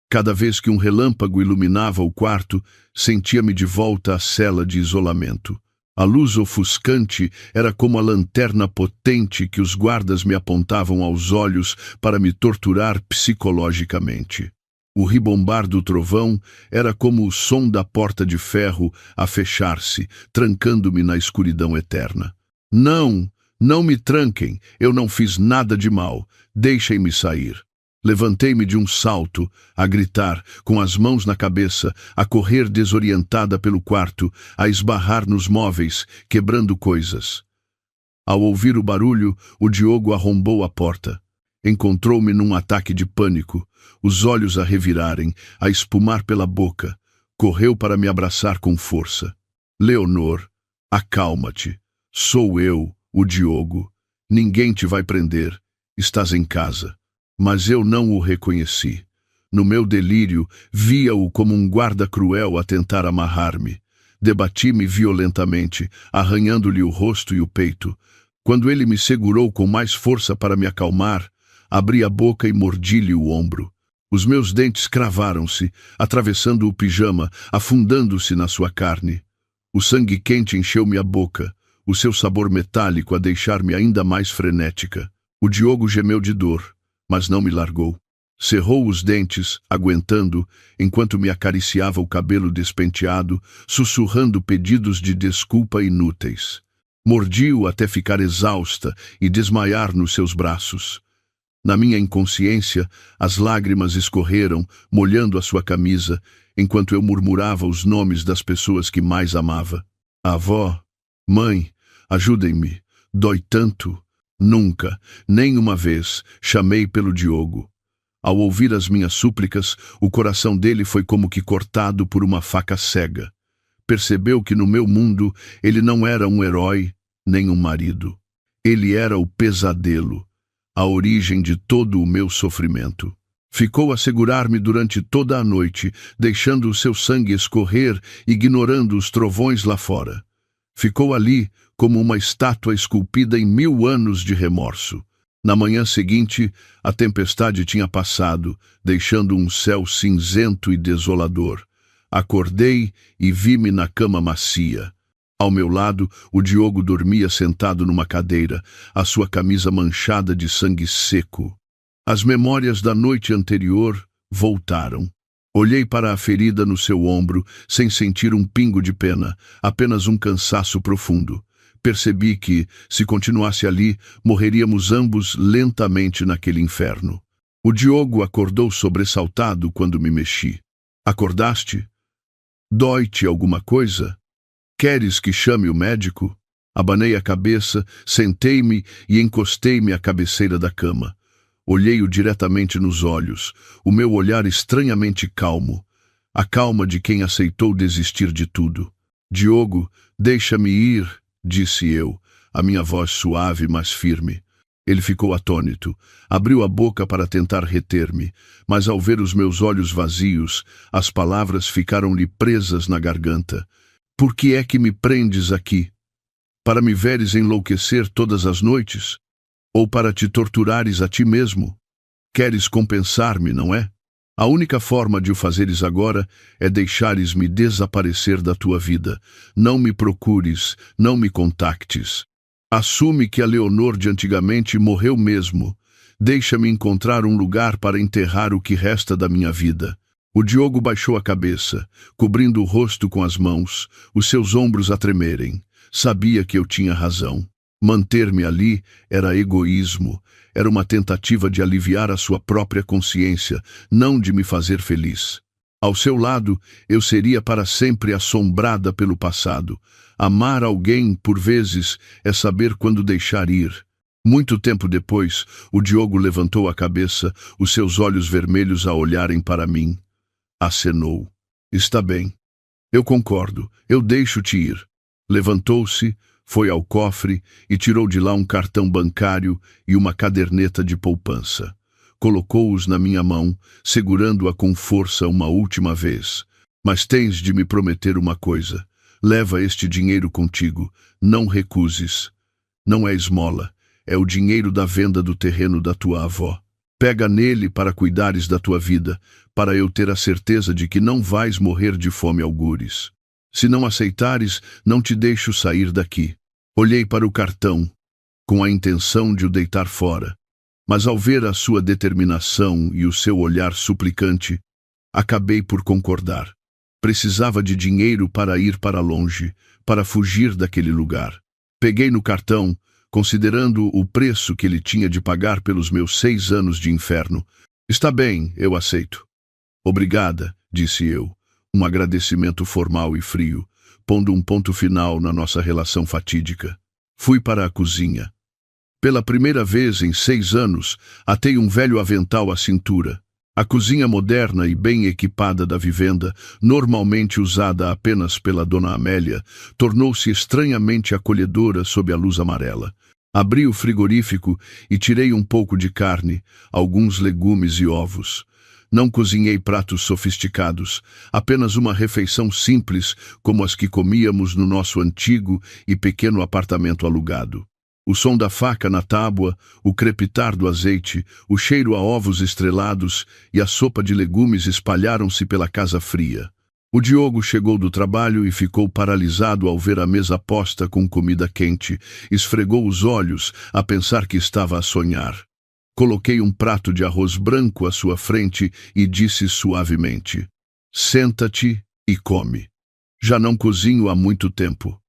Cada vez que um relâmpago iluminava o quarto, sentia-me de volta à cela de isolamento. A luz ofuscante era como a lanterna potente que os guardas me apontavam aos olhos para me torturar psicologicamente. O ribombar do trovão era como o som da porta de ferro a fechar-se, trancando-me na escuridão eterna. Não, não me tranquem, eu não fiz nada de mal, deixem-me sair. Levantei-me de um salto, a gritar, com as mãos na cabeça, a correr desorientada pelo quarto, a esbarrar nos móveis, quebrando coisas. Ao ouvir o barulho, o Diogo arrombou a porta. Encontrou-me num ataque de pânico, os olhos a revirarem, a espumar pela boca. Correu para me abraçar com força. Leonor, acalma-te. Sou eu, o Diogo. Ninguém te vai prender. Estás em casa. Mas eu não o reconheci. No meu delírio, via-o como um guarda cruel a tentar amarrar-me. Debati-me violentamente, arranhando-lhe o rosto e o peito. Quando ele me segurou com mais força para me acalmar, abri a boca e mordi-lhe o ombro. Os meus dentes cravaram-se, atravessando o pijama, afundando-se na sua carne. O sangue quente encheu-me a boca, o seu sabor metálico a deixar-me ainda mais frenética. O Diogo gemeu de dor, mas não me largou. Cerrou os dentes, aguentando, enquanto me acariciava o cabelo despenteado, sussurrando pedidos de desculpa inúteis. Mordi-o até ficar exausta e desmaiar nos seus braços. Na minha inconsciência, as lágrimas escorreram, molhando a sua camisa, enquanto eu murmurava os nomes das pessoas que mais amava. Avó, mãe, ajudem-me, dói tanto. Nunca, nem uma vez, chamei pelo Diogo. Ao ouvir as minhas súplicas, o coração dele foi como que cortado por uma faca cega. Percebeu que no meu mundo ele não era um herói, nem um marido. Ele era o pesadelo, a origem de todo o meu sofrimento. Ficou a segurar-me durante toda a noite, deixando o seu sangue escorrer, ignorando os trovões lá fora. Ficou ali, como uma estátua esculpida em 1000 anos de remorso. Na manhã seguinte, a tempestade tinha passado, deixando um céu cinzento e desolador. Acordei e vi-me na cama macia. Ao meu lado, o Diogo dormia sentado numa cadeira, a sua camisa manchada de sangue seco. As memórias da noite anterior voltaram. Olhei para a ferida no seu ombro, sem sentir um pingo de pena, apenas um cansaço profundo. Percebi que, se continuasse ali, morreríamos ambos lentamente naquele inferno. O Diogo acordou sobressaltado quando me mexi. Acordaste? Dói-te alguma coisa? Queres que chame o médico? Abanei a cabeça, sentei-me e encostei-me à cabeceira da cama. Olhei-o diretamente nos olhos, o meu olhar estranhamente calmo, a calma de quem aceitou desistir de tudo. Diogo, deixa-me ir, disse eu, a minha voz suave, mas firme. Ele ficou atônito, abriu a boca para tentar reter-me, mas ao ver os meus olhos vazios, as palavras ficaram-lhe presas na garganta. Por que é que me prendes aqui? Para me veres enlouquecer todas as noites? Ou para te torturares a ti mesmo? Queres compensar-me, não é? A única forma de o fazeres agora é deixares-me desaparecer da tua vida. Não me procures, não me contactes. Assume que a Leonor de antigamente morreu mesmo. Deixa-me encontrar um lugar para enterrar o que resta da minha vida. O Diogo baixou a cabeça, cobrindo o rosto com as mãos, os seus ombros a tremerem. Sabia que eu tinha razão. Manter-me ali era egoísmo, era uma tentativa de aliviar a sua própria consciência, não de me fazer feliz. Ao seu lado, eu seria para sempre assombrada pelo passado. Amar alguém, por vezes, é saber quando deixar ir. Muito tempo depois, o Diogo levantou a cabeça, os seus olhos vermelhos a olharem para mim. Acenou. Está bem. Eu concordo, eu deixo-te ir. Levantou-se, foi ao cofre e tirou de lá um cartão bancário e uma caderneta de poupança. Colocou-os na minha mão, segurando-a com força uma última vez. Mas tens de me prometer uma coisa. Leva este dinheiro contigo. Não recuses. Não é esmola. É o dinheiro da venda do terreno da tua avó. Pega nele para cuidares da tua vida, para eu ter a certeza de que não vais morrer de fome algures. Se não aceitares, não te deixo sair daqui. Olhei para o cartão, com a intenção de o deitar fora, mas ao ver a sua determinação e o seu olhar suplicante, acabei por concordar. Precisava de dinheiro para ir para longe, para fugir daquele lugar. Peguei no cartão, considerando o preço que ele tinha de pagar pelos meus 6 anos de inferno. Está bem, eu aceito. Obrigada, disse eu. Um agradecimento formal e frio, pondo um ponto final na nossa relação fatídica. Fui para a cozinha. Pela primeira vez em 6 anos, atei um velho avental à cintura. A cozinha moderna e bem equipada da vivenda, normalmente usada apenas pela dona Amélia, tornou-se estranhamente acolhedora sob a luz amarela. Abri o frigorífico e tirei um pouco de carne, alguns legumes e ovos. Não cozinhei pratos sofisticados, apenas uma refeição simples como as que comíamos no nosso antigo e pequeno apartamento alugado. O som da faca na tábua, o crepitar do azeite, o cheiro a ovos estrelados e a sopa de legumes espalharam-se pela casa fria. O Diogo chegou do trabalho e ficou paralisado ao ver a mesa posta com comida quente. Esfregou os olhos a pensar que estava a sonhar. Coloquei um prato de arroz branco à sua frente e disse suavemente: "Senta-te e come. Já não cozinho há muito tempo.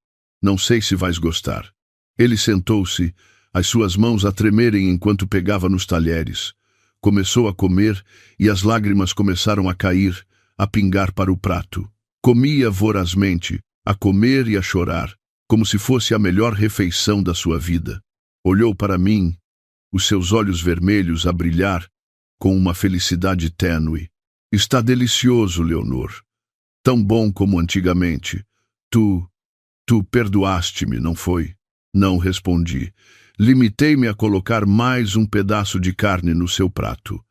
Não sei se vais gostar." Ele sentou-se, as suas mãos a tremerem enquanto pegava nos talheres. Começou a comer e as lágrimas começaram a cair, a pingar para o prato. Comia vorazmente, a comer e a chorar, como se fosse a melhor refeição da sua vida. Olhou para mim, os seus olhos vermelhos a brilhar com uma felicidade tênue. "Está delicioso, Leonor. Tão bom como antigamente. Tu perdoaste-me, não foi?" Não respondi. Limitei-me a colocar mais um pedaço de carne no seu prato.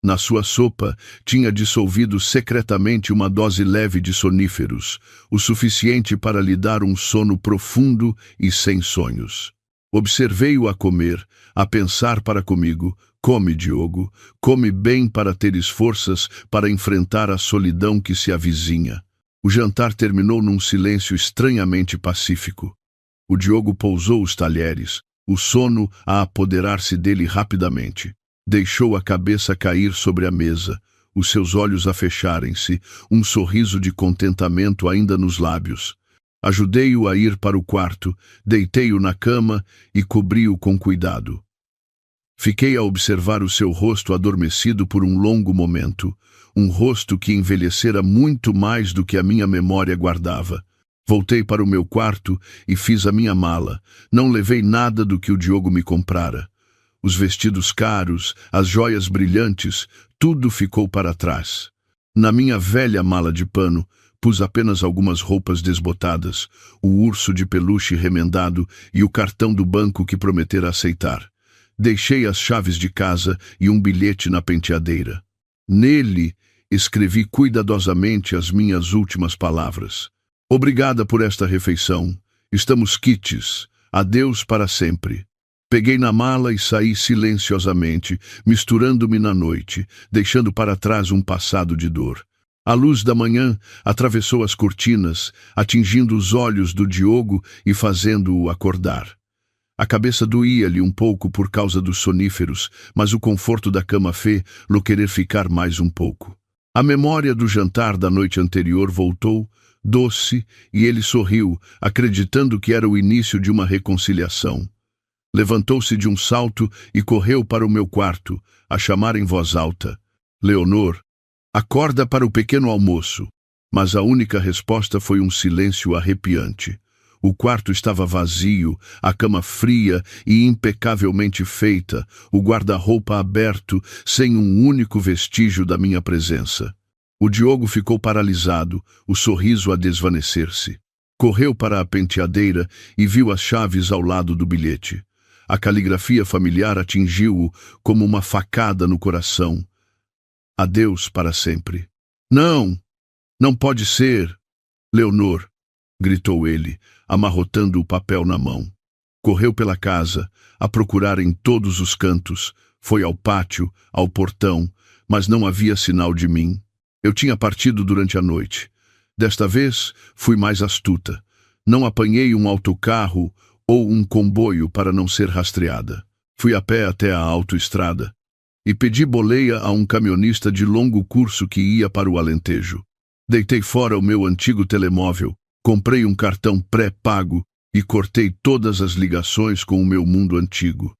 Na sua sopa, tinha dissolvido secretamente uma dose leve de soníferos, o suficiente para lhe dar um sono profundo e sem sonhos. Observei-o a comer, a pensar para comigo: "Come, Diogo, come bem para teres forças para enfrentar a solidão que se avizinha." O jantar terminou num silêncio estranhamente pacífico. O Diogo pousou os talheres, o sono a apoderar-se dele rapidamente. Deixou a cabeça cair sobre a mesa, os seus olhos a fecharem-se, um sorriso de contentamento ainda nos lábios. Ajudei-o a ir para o quarto, deitei-o na cama e cobri-o com cuidado. Fiquei a observar o seu rosto adormecido por um longo momento, um rosto que envelhecera muito mais do que a minha memória guardava. Voltei para o meu quarto e fiz a minha mala. Não levei nada do que o Diogo me comprara. Os vestidos caros, as joias brilhantes, tudo ficou para trás. Na minha velha mala de pano, pus apenas algumas roupas desbotadas, o urso de peluche remendado e o cartão do banco que prometera aceitar. Deixei as chaves de casa e um bilhete na penteadeira. Nele, escrevi cuidadosamente as minhas últimas palavras. "Obrigada por esta refeição. Estamos quites. Adeus para sempre. Peguei na mala e saí silenciosamente, misturando-me na noite, deixando para trás um passado de dor. A luz da manhã atravessou as cortinas, atingindo os olhos do Diogo e fazendo-o acordar. A cabeça doía-lhe um pouco por causa dos soníferos, mas o conforto da cama fê-lo querer ficar mais um pouco. A memória do jantar da noite anterior voltou, doce, e ele sorriu, acreditando que era o início de uma reconciliação. Levantou-se de um salto e correu para o meu quarto, a chamar em voz alta: Leonor, acorda para o pequeno almoço. Mas a única resposta foi um silêncio arrepiante. O quarto estava vazio, a cama fria e impecavelmente feita, o guarda-roupa aberto, sem um único vestígio da minha presença. O Diogo ficou paralisado, o sorriso a desvanecer-se. Correu para a penteadeira e viu as chaves ao lado do bilhete. A caligrafia familiar atingiu-o como uma facada no coração. Adeus para sempre. Não! Não pode ser! Leonor! Gritou ele, amarrotando o papel na mão. Correu pela casa, a procurar em todos os cantos, foi ao pátio, ao portão, mas não havia sinal de mim. Eu tinha partido durante a noite. Desta vez, fui mais astuta. Não apanhei um autocarro ou um comboio para não ser rastreada. Fui a pé até a autoestrada e pedi boleia a um caminhonista de longo curso que ia para o Alentejo. Deitei fora o meu antigo telemóvel, comprei um cartão pré-pago e cortei todas as ligações com o meu mundo antigo.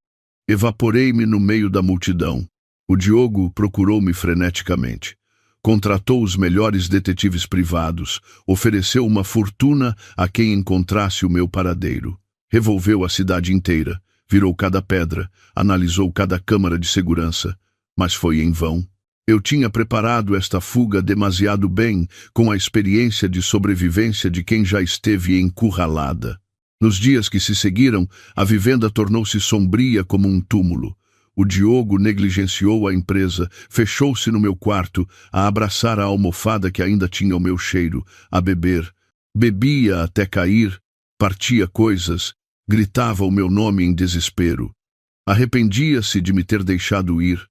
Evaporei-me no meio da multidão. O Diogo procurou-me freneticamente. Contratou os melhores detetives privados, ofereceu uma fortuna a quem encontrasse o meu paradeiro. Revolveu a cidade inteira, virou cada pedra, analisou cada câmara de segurança, mas foi em vão. Eu tinha preparado esta fuga demasiado bem, com a experiência de sobrevivência de quem já esteve encurralada. Nos dias que se seguiram, a vivenda tornou-se sombria como um túmulo. O Diogo negligenciou a empresa, fechou-se no meu quarto, a abraçar a almofada que ainda tinha o meu cheiro, a beber. Bebia até cair, partia coisas, gritava o meu nome em desespero. Arrependia-se de me ter deixado ir.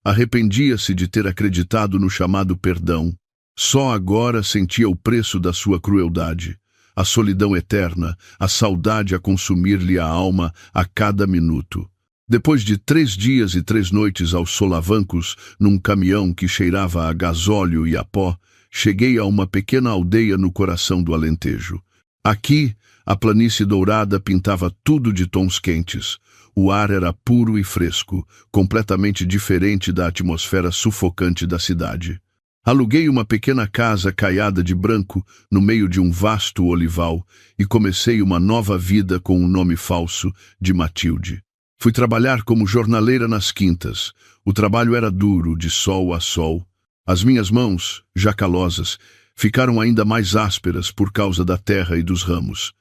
Arrependia-se de ter acreditado no chamado perdão. Só agora sentia o preço da sua crueldade, a solidão eterna, a saudade a consumir-lhe a alma a cada minuto. Depois de 3 dias e 3 noites aos solavancos, num caminhão que cheirava a gasóleo e a pó, cheguei a uma pequena aldeia no coração do Alentejo. Aqui, a planície dourada pintava tudo de tons quentes. O ar era puro e fresco, completamente diferente da atmosfera sufocante da cidade. Aluguei uma pequena casa caiada de branco no meio de um vasto olival e comecei uma nova vida com um nome falso de Matilde. Fui trabalhar como jornaleira nas quintas. O trabalho era duro, de sol a sol. As minhas mãos, já calosas, ficaram ainda mais ásperas por causa da terra e dos ramos.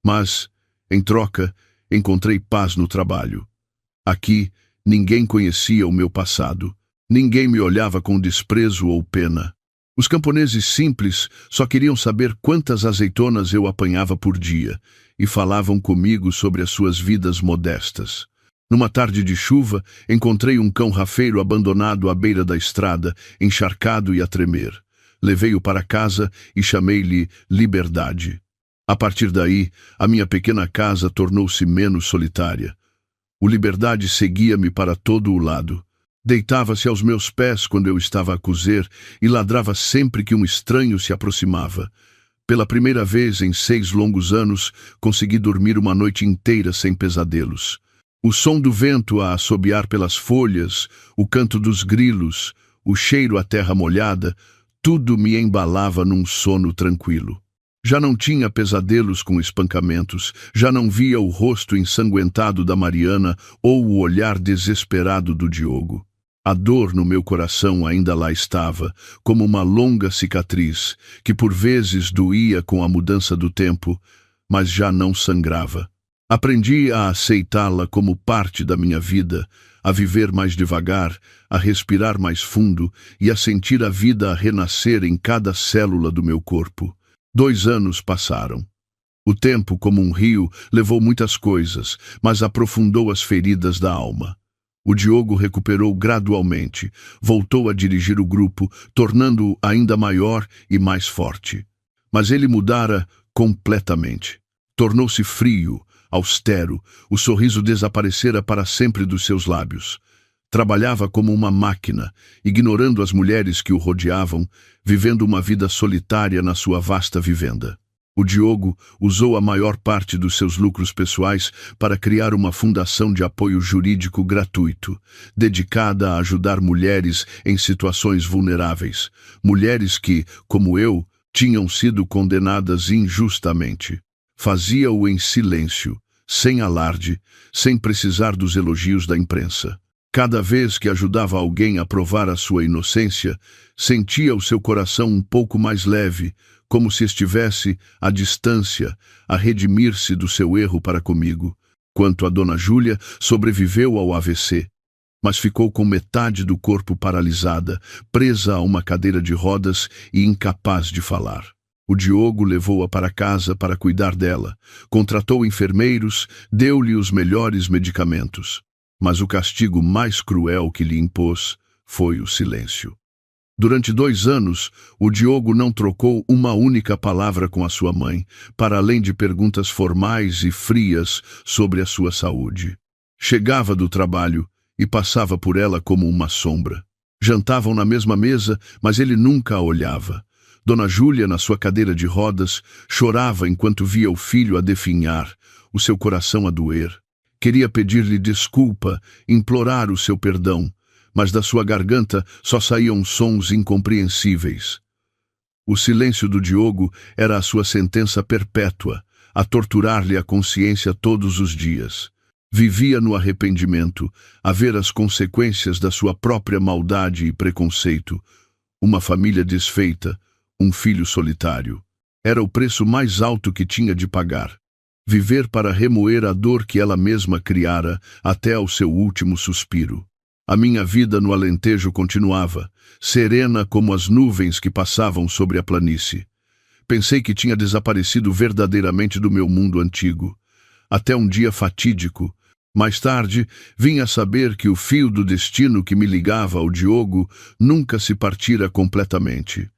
Mas, em troca, encontrei paz no trabalho. Aqui, ninguém conhecia o meu passado. Ninguém me olhava com desprezo ou pena. Os camponeses simples só queriam saber quantas azeitonas eu apanhava por dia e falavam comigo sobre as suas vidas modestas. Numa tarde de chuva, encontrei um cão rafeiro abandonado à beira da estrada, encharcado e a tremer. Levei-o para casa e chamei-lhe Liberdade. A partir daí, a minha pequena casa tornou-se menos solitária. O Liberdade seguia-me para todo o lado. Deitava-se aos meus pés quando eu estava a cozer e ladrava sempre que um estranho se aproximava. Pela primeira vez em 6 longos anos, consegui dormir uma noite inteira sem pesadelos. O som do vento a assobiar pelas folhas, o canto dos grilos, o cheiro à terra molhada, tudo me embalava num sono tranquilo. Já não tinha pesadelos com espancamentos, já não via o rosto ensanguentado da Mariana ou o olhar desesperado do Diogo. A dor no meu coração ainda lá estava, como uma longa cicatriz, que por vezes doía com a mudança do tempo, mas já não sangrava. Aprendi a aceitá-la como parte da minha vida, a viver mais devagar, a respirar mais fundo e a sentir a vida a renascer em cada célula do meu corpo. 2 anos passaram. O tempo, como um rio, levou muitas coisas, mas aprofundou as feridas da alma. O Diogo recuperou gradualmente, voltou a dirigir o grupo, tornando-o ainda maior e mais forte. Mas ele mudara completamente. Tornou-se frio, austero, o sorriso desaparecera para sempre dos seus lábios. Trabalhava como uma máquina, ignorando as mulheres que o rodeavam, vivendo uma vida solitária na sua vasta vivenda. O Diogo usou a maior parte dos seus lucros pessoais para criar uma fundação de apoio jurídico gratuito, dedicada a ajudar mulheres em situações vulneráveis, mulheres que, como eu, tinham sido condenadas injustamente. Fazia-o em silêncio, sem alarde, sem precisar dos elogios da imprensa. Cada vez que ajudava alguém a provar a sua inocência, sentia o seu coração um pouco mais leve, como se estivesse, à distância, a redimir-se do seu erro para comigo. Quanto a Dona Júlia, sobreviveu ao AVC, mas ficou com metade do corpo paralisada, presa a uma cadeira de rodas e incapaz de falar. O Diogo levou-a para casa para cuidar dela, contratou enfermeiros, deu-lhe os melhores medicamentos. Mas o castigo mais cruel que lhe impôs foi o silêncio. Durante 2 anos, o Diogo não trocou uma única palavra com a sua mãe, para além de perguntas formais e frias sobre a sua saúde. Chegava do trabalho e passava por ela como uma sombra. Jantavam na mesma mesa, mas ele nunca a olhava. Dona Júlia, na sua cadeira de rodas, chorava enquanto via o filho a definhar, o seu coração a doer. Queria pedir-lhe desculpa, implorar o seu perdão, mas da sua garganta só saíam sons incompreensíveis. O silêncio do Diogo era a sua sentença perpétua, a torturar-lhe a consciência todos os dias. Vivia no arrependimento, a ver as consequências da sua própria maldade e preconceito. Uma família desfeita, um filho solitário. Era o preço mais alto que tinha de pagar. Viver para remoer a dor que ela mesma criara até ao seu último suspiro. A minha vida no Alentejo continuava, serena como as nuvens que passavam sobre a planície. Pensei que tinha desaparecido verdadeiramente do meu mundo antigo. Até um dia fatídico. Mais tarde, vim a saber que o fio do destino que me ligava ao Diogo nunca se partira completamente.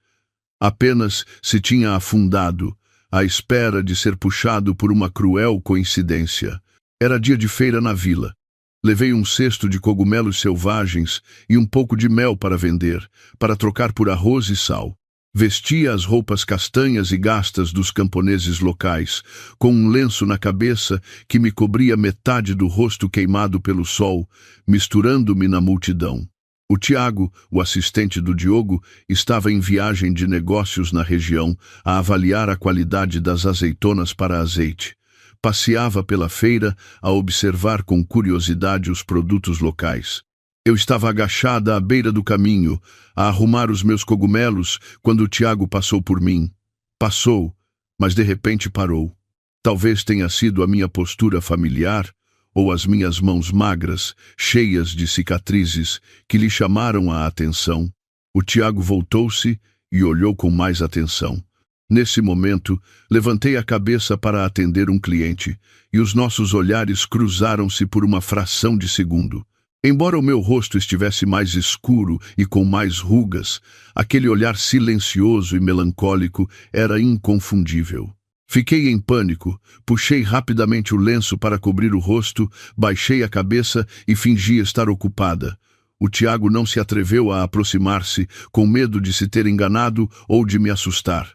Apenas se tinha afundado, à espera de ser puxado por uma cruel coincidência. Era dia de feira na vila. Levei um cesto de cogumelos selvagens e um pouco de mel para vender, para trocar por arroz e sal. Vestia as roupas castanhas e gastas dos camponeses locais, com um lenço na cabeça que me cobria metade do rosto queimado pelo sol, misturando-me na multidão. O Tiago, o assistente do Diogo, estava em viagem de negócios na região a avaliar a qualidade das azeitonas para azeite. Passeava pela feira a observar com curiosidade os produtos locais. Eu estava agachada à beira do caminho, a arrumar os meus cogumelos, quando o Tiago passou por mim. Passou, mas de repente parou. Talvez tenha sido a minha postura familiar, ou as minhas mãos magras, cheias de cicatrizes, que lhe chamaram a atenção. O Tiago voltou-se e olhou com mais atenção. Nesse momento, levantei a cabeça para atender um cliente, e os nossos olhares cruzaram-se por uma fração de segundo. Embora o meu rosto estivesse mais escuro e com mais rugas, aquele olhar silencioso e melancólico era inconfundível. Fiquei em pânico, puxei rapidamente o lenço para cobrir o rosto, baixei a cabeça e fingi estar ocupada. O Tiago não se atreveu a aproximar-se, com medo de se ter enganado ou de me assustar.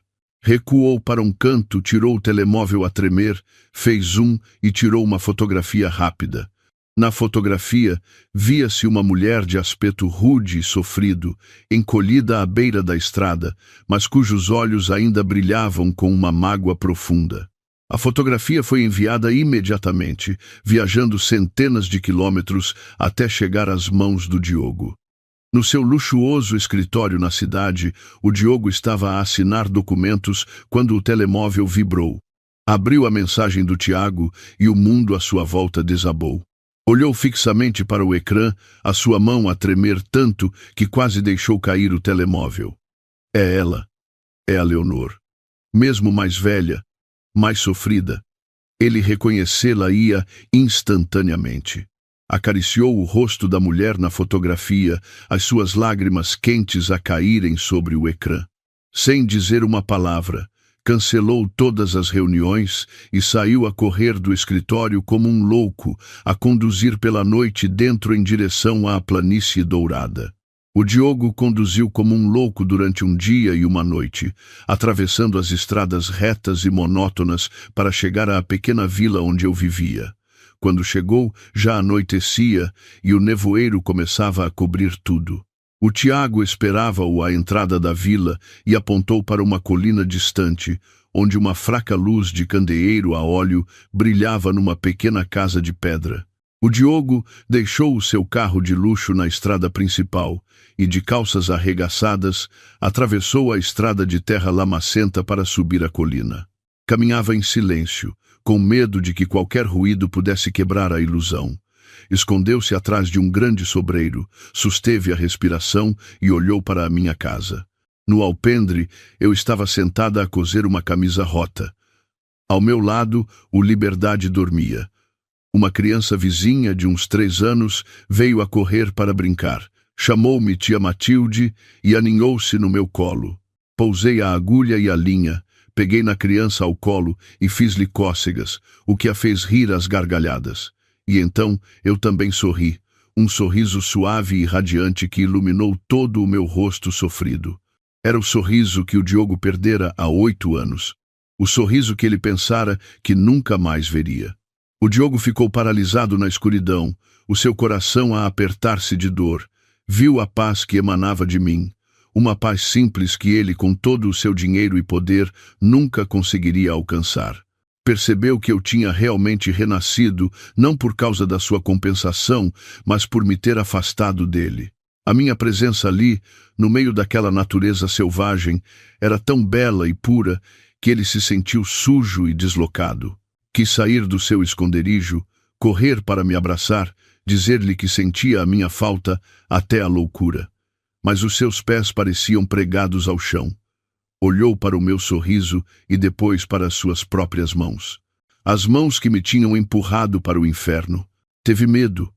Recuou para um canto, tirou o telemóvel a tremer, fez zoom e tirou uma fotografia rápida. Na fotografia, via-se uma mulher de aspecto rude e sofrido, encolhida à beira da estrada, mas cujos olhos ainda brilhavam com uma mágoa profunda. A fotografia foi enviada imediatamente, viajando centenas de quilômetros até chegar às mãos do Diogo. No seu luxuoso escritório na cidade, o Diogo estava a assinar documentos quando o telemóvel vibrou. Abriu a mensagem do Tiago e o mundo à sua volta desabou. Olhou fixamente para o ecrã, a sua mão a tremer tanto que quase deixou cair o telemóvel. É ela. É a Leonor. Mesmo mais velha, mais sofrida. Ele reconhecê-la-ia instantaneamente. Acariciou o rosto da mulher na fotografia, as suas lágrimas quentes a caírem sobre o ecrã. Sem dizer uma palavra, cancelou todas as reuniões e saiu a correr do escritório como um louco, a conduzir pela noite dentro em direção à planície dourada. O Diogo conduziu como um louco durante um dia e uma noite, atravessando as estradas retas e monótonas para chegar à pequena vila onde eu vivia. Quando chegou, já anoitecia e o nevoeiro começava a cobrir tudo. O Tiago esperava-o à entrada da vila e apontou para uma colina distante, onde uma fraca luz de candeeiro a óleo brilhava numa pequena casa de pedra. O Diogo deixou o seu carro de luxo na estrada principal e, de calças arregaçadas, atravessou a estrada de terra lamacenta para subir a colina. Caminhava em silêncio, com medo de que qualquer ruído pudesse quebrar a ilusão. Escondeu-se atrás de um grande sobreiro, susteve a respiração e olhou para a minha casa. No alpendre, eu estava sentada a coser uma camisa rota. Ao meu lado, o Liberdade dormia. Uma criança vizinha de uns 3 anos veio a correr para brincar. Chamou-me tia Matilde e aninhou-se no meu colo. Pousei a agulha e a linha, peguei na criança ao colo e fiz-lhe cócegas, o que a fez rir às gargalhadas. E então eu também sorri, um sorriso suave e radiante que iluminou todo o meu rosto sofrido. Era o sorriso que o Diogo perdera há 8 anos. O sorriso que ele pensara que nunca mais veria. O Diogo ficou paralisado na escuridão, o seu coração a apertar-se de dor. Viu a paz que emanava de mim, uma paz simples que ele, com todo o seu dinheiro e poder, nunca conseguiria alcançar. Percebeu que eu tinha realmente renascido, não por causa da sua compensação, mas por me ter afastado dele. A minha presença ali, no meio daquela natureza selvagem, era tão bela e pura que ele se sentiu sujo e deslocado. Quis sair do seu esconderijo, correr para me abraçar, dizer-lhe que sentia a minha falta até a loucura. Mas os seus pés pareciam pregados ao chão. Olhou para o meu sorriso e depois para as suas próprias mãos. As mãos que me tinham empurrado para o inferno. Teve medo.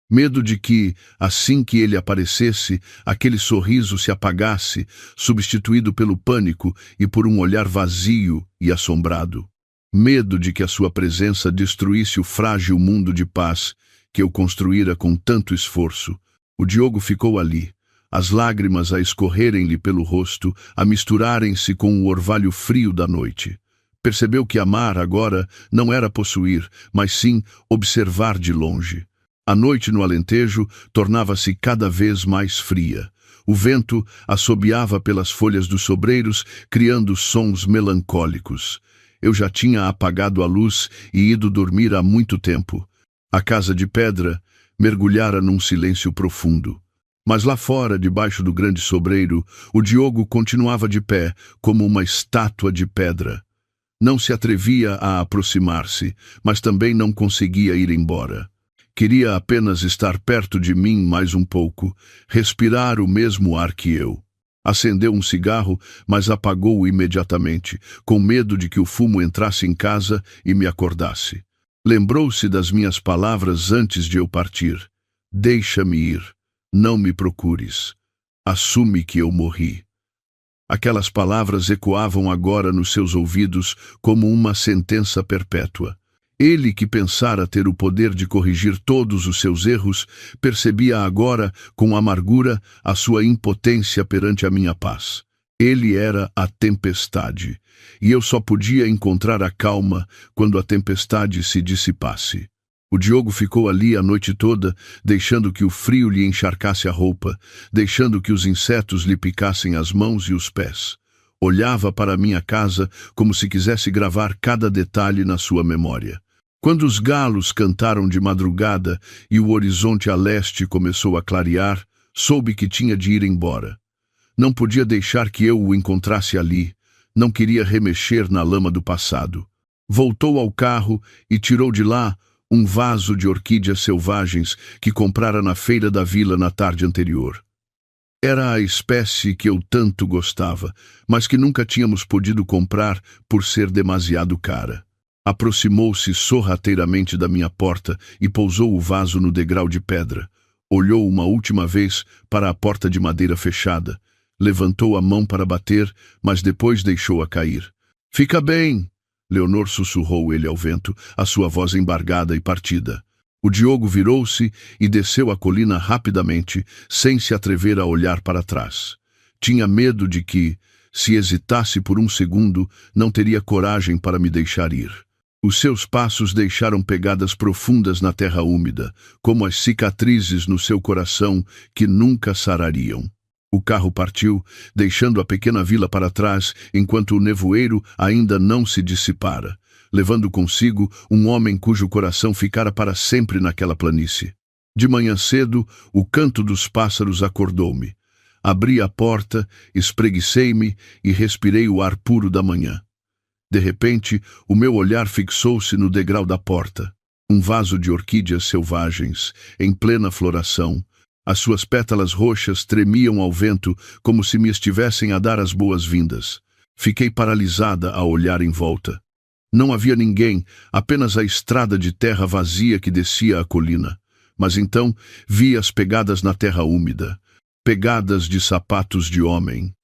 Medo de que, assim que ele aparecesse, aquele sorriso se apagasse, substituído pelo pânico e por um olhar vazio e assombrado. Medo de que a sua presença destruísse o frágil mundo de paz que eu construíra com tanto esforço. O Diogo ficou ali, as lágrimas a escorrerem-lhe pelo rosto, a misturarem-se com o orvalho frio da noite. Percebeu que amar agora não era possuir, mas sim observar de longe. A noite no Alentejo tornava-se cada vez mais fria. O vento assobiava pelas folhas dos sobreiros, criando sons melancólicos. Eu já tinha apagado a luz e ido dormir há muito tempo. A casa de pedra mergulhara num silêncio profundo. Mas lá fora, debaixo do grande sobreiro, o Diogo continuava de pé, como uma estátua de pedra. Não se atrevia a aproximar-se, mas também não conseguia ir embora. Queria apenas estar perto de mim mais um pouco, respirar o mesmo ar que eu. Acendeu um cigarro, mas apagou-o imediatamente, com medo de que o fumo entrasse em casa e me acordasse. Lembrou-se das minhas palavras antes de eu partir. Deixa-me ir. Não me procures. Assume que eu morri. Aquelas palavras ecoavam agora nos seus ouvidos como uma sentença perpétua. Ele, que pensara ter o poder de corrigir todos os seus erros, percebia agora, com amargura, a sua impotência perante a minha paz. Ele era a tempestade, e eu só podia encontrar a calma quando a tempestade se dissipasse. O Diogo ficou ali a noite toda, deixando que o frio lhe encharcasse a roupa, deixando que os insetos lhe picassem as mãos e os pés. Olhava para a minha casa como se quisesse gravar cada detalhe na sua memória. Quando os galos cantaram de madrugada e o horizonte a leste começou a clarear, soube que tinha de ir embora. Não podia deixar que eu o encontrasse ali, não queria remexer na lama do passado. Voltou ao carro e tirou de lá um vaso de orquídeas selvagens que comprara na feira da vila na tarde anterior. Era a espécie que eu tanto gostava, mas que nunca tínhamos podido comprar por ser demasiado cara. Aproximou-se sorrateiramente da minha porta e pousou o vaso no degrau de pedra. Olhou uma última vez para a porta de madeira fechada. Levantou a mão para bater, mas depois deixou-a cair. "Fica bem!" Leonor sussurrou ele ao vento, a sua voz embargada e partida. O Diogo virou-se e desceu a colina rapidamente, sem se atrever a olhar para trás. Tinha medo de que, se hesitasse por um segundo, não teria coragem para me deixar ir. Os seus passos deixaram pegadas profundas na terra úmida, como as cicatrizes no seu coração que nunca sarariam. O carro partiu, deixando a pequena vila para trás, enquanto o nevoeiro ainda não se dissipara, levando consigo um homem cujo coração ficara para sempre naquela planície. De manhã cedo, o canto dos pássaros acordou-me. Abri a porta, espreguicei-me e respirei o ar puro da manhã. De repente, o meu olhar fixou-se no degrau da porta. Um vaso de orquídeas selvagens, em plena floração. As suas pétalas roxas tremiam ao vento como se me estivessem a dar as boas-vindas. Fiquei paralisada a olhar em volta. Não havia ninguém, apenas a estrada de terra vazia que descia a colina. Mas então vi as pegadas na terra úmida, pegadas de sapatos de homem,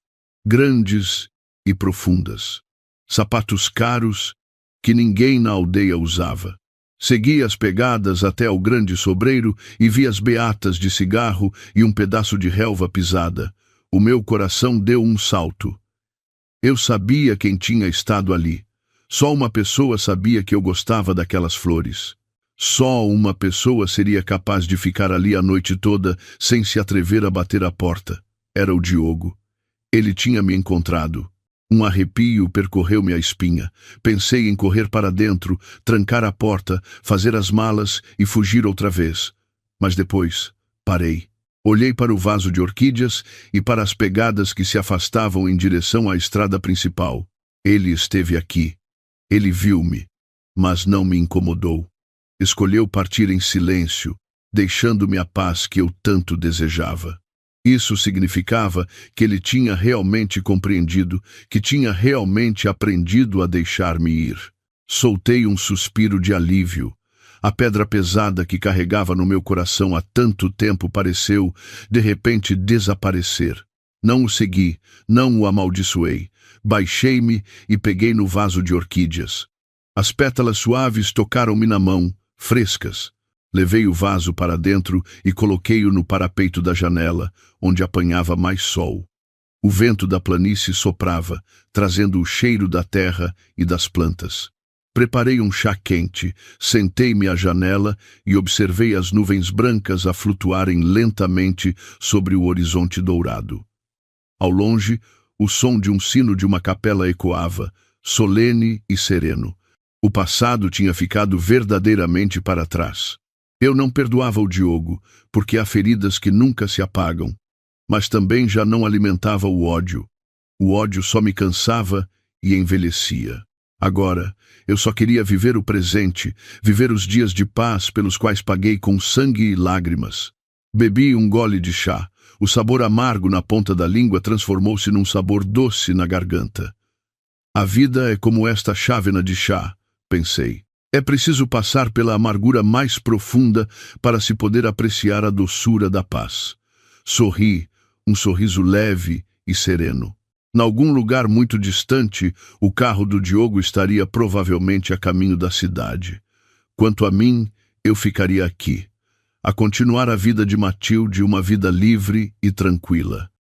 grandes e profundas. Sapatos caros que ninguém na aldeia usava. Segui as pegadas até ao grande sobreiro e vi as beatas de cigarro e um pedaço de relva pisada. O meu coração deu um salto. Eu sabia quem tinha estado ali. Só uma pessoa sabia que eu gostava daquelas flores. Só uma pessoa seria capaz de ficar ali a noite toda sem se atrever a bater a porta. Era o Diogo. Ele tinha me encontrado. Um arrepio percorreu-me a espinha. Pensei em correr para dentro, trancar a porta, fazer as malas e fugir outra vez. Mas depois, parei. Olhei para o vaso de orquídeas e para as pegadas que se afastavam em direção à estrada principal. Ele esteve aqui. Ele viu-me, mas não me incomodou. Escolheu partir em silêncio, deixando-me a paz que eu tanto desejava. Isso significava que ele tinha realmente compreendido, que tinha realmente aprendido a deixar-me ir. Soltei um suspiro de alívio. A pedra pesada que carregava no meu coração há tanto tempo pareceu, de repente, desaparecer. Não o segui, não o amaldiçoei. Baixei-me e peguei no vaso de orquídeas. As pétalas suaves tocaram-me na mão, frescas. Levei o vaso para dentro e coloquei-o no parapeito da janela, onde apanhava mais sol. O vento da planície soprava, trazendo o cheiro da terra e das plantas. Preparei um chá quente, sentei-me à janela e observei as nuvens brancas a flutuarem lentamente sobre o horizonte dourado. Ao longe, o som de um sino de uma capela ecoava, solene e sereno. O passado tinha ficado verdadeiramente para trás. Eu não perdoava o Diogo, porque há feridas que nunca se apagam, mas também já não alimentava o ódio. O ódio só me cansava e envelhecia. Agora, eu só queria viver o presente, viver os dias de paz pelos quais paguei com sangue e lágrimas. Bebi um gole de chá. O sabor amargo na ponta da língua transformou-se num sabor doce na garganta. A vida é como esta chávena de chá, pensei. É preciso passar pela amargura mais profunda para se poder apreciar a doçura da paz. Sorri, um sorriso leve e sereno. Em algum lugar muito distante, o carro do Diogo estaria provavelmente a caminho da cidade. Quanto a mim, eu ficaria aqui, a continuar a vida de Matilde, uma vida livre e tranquila.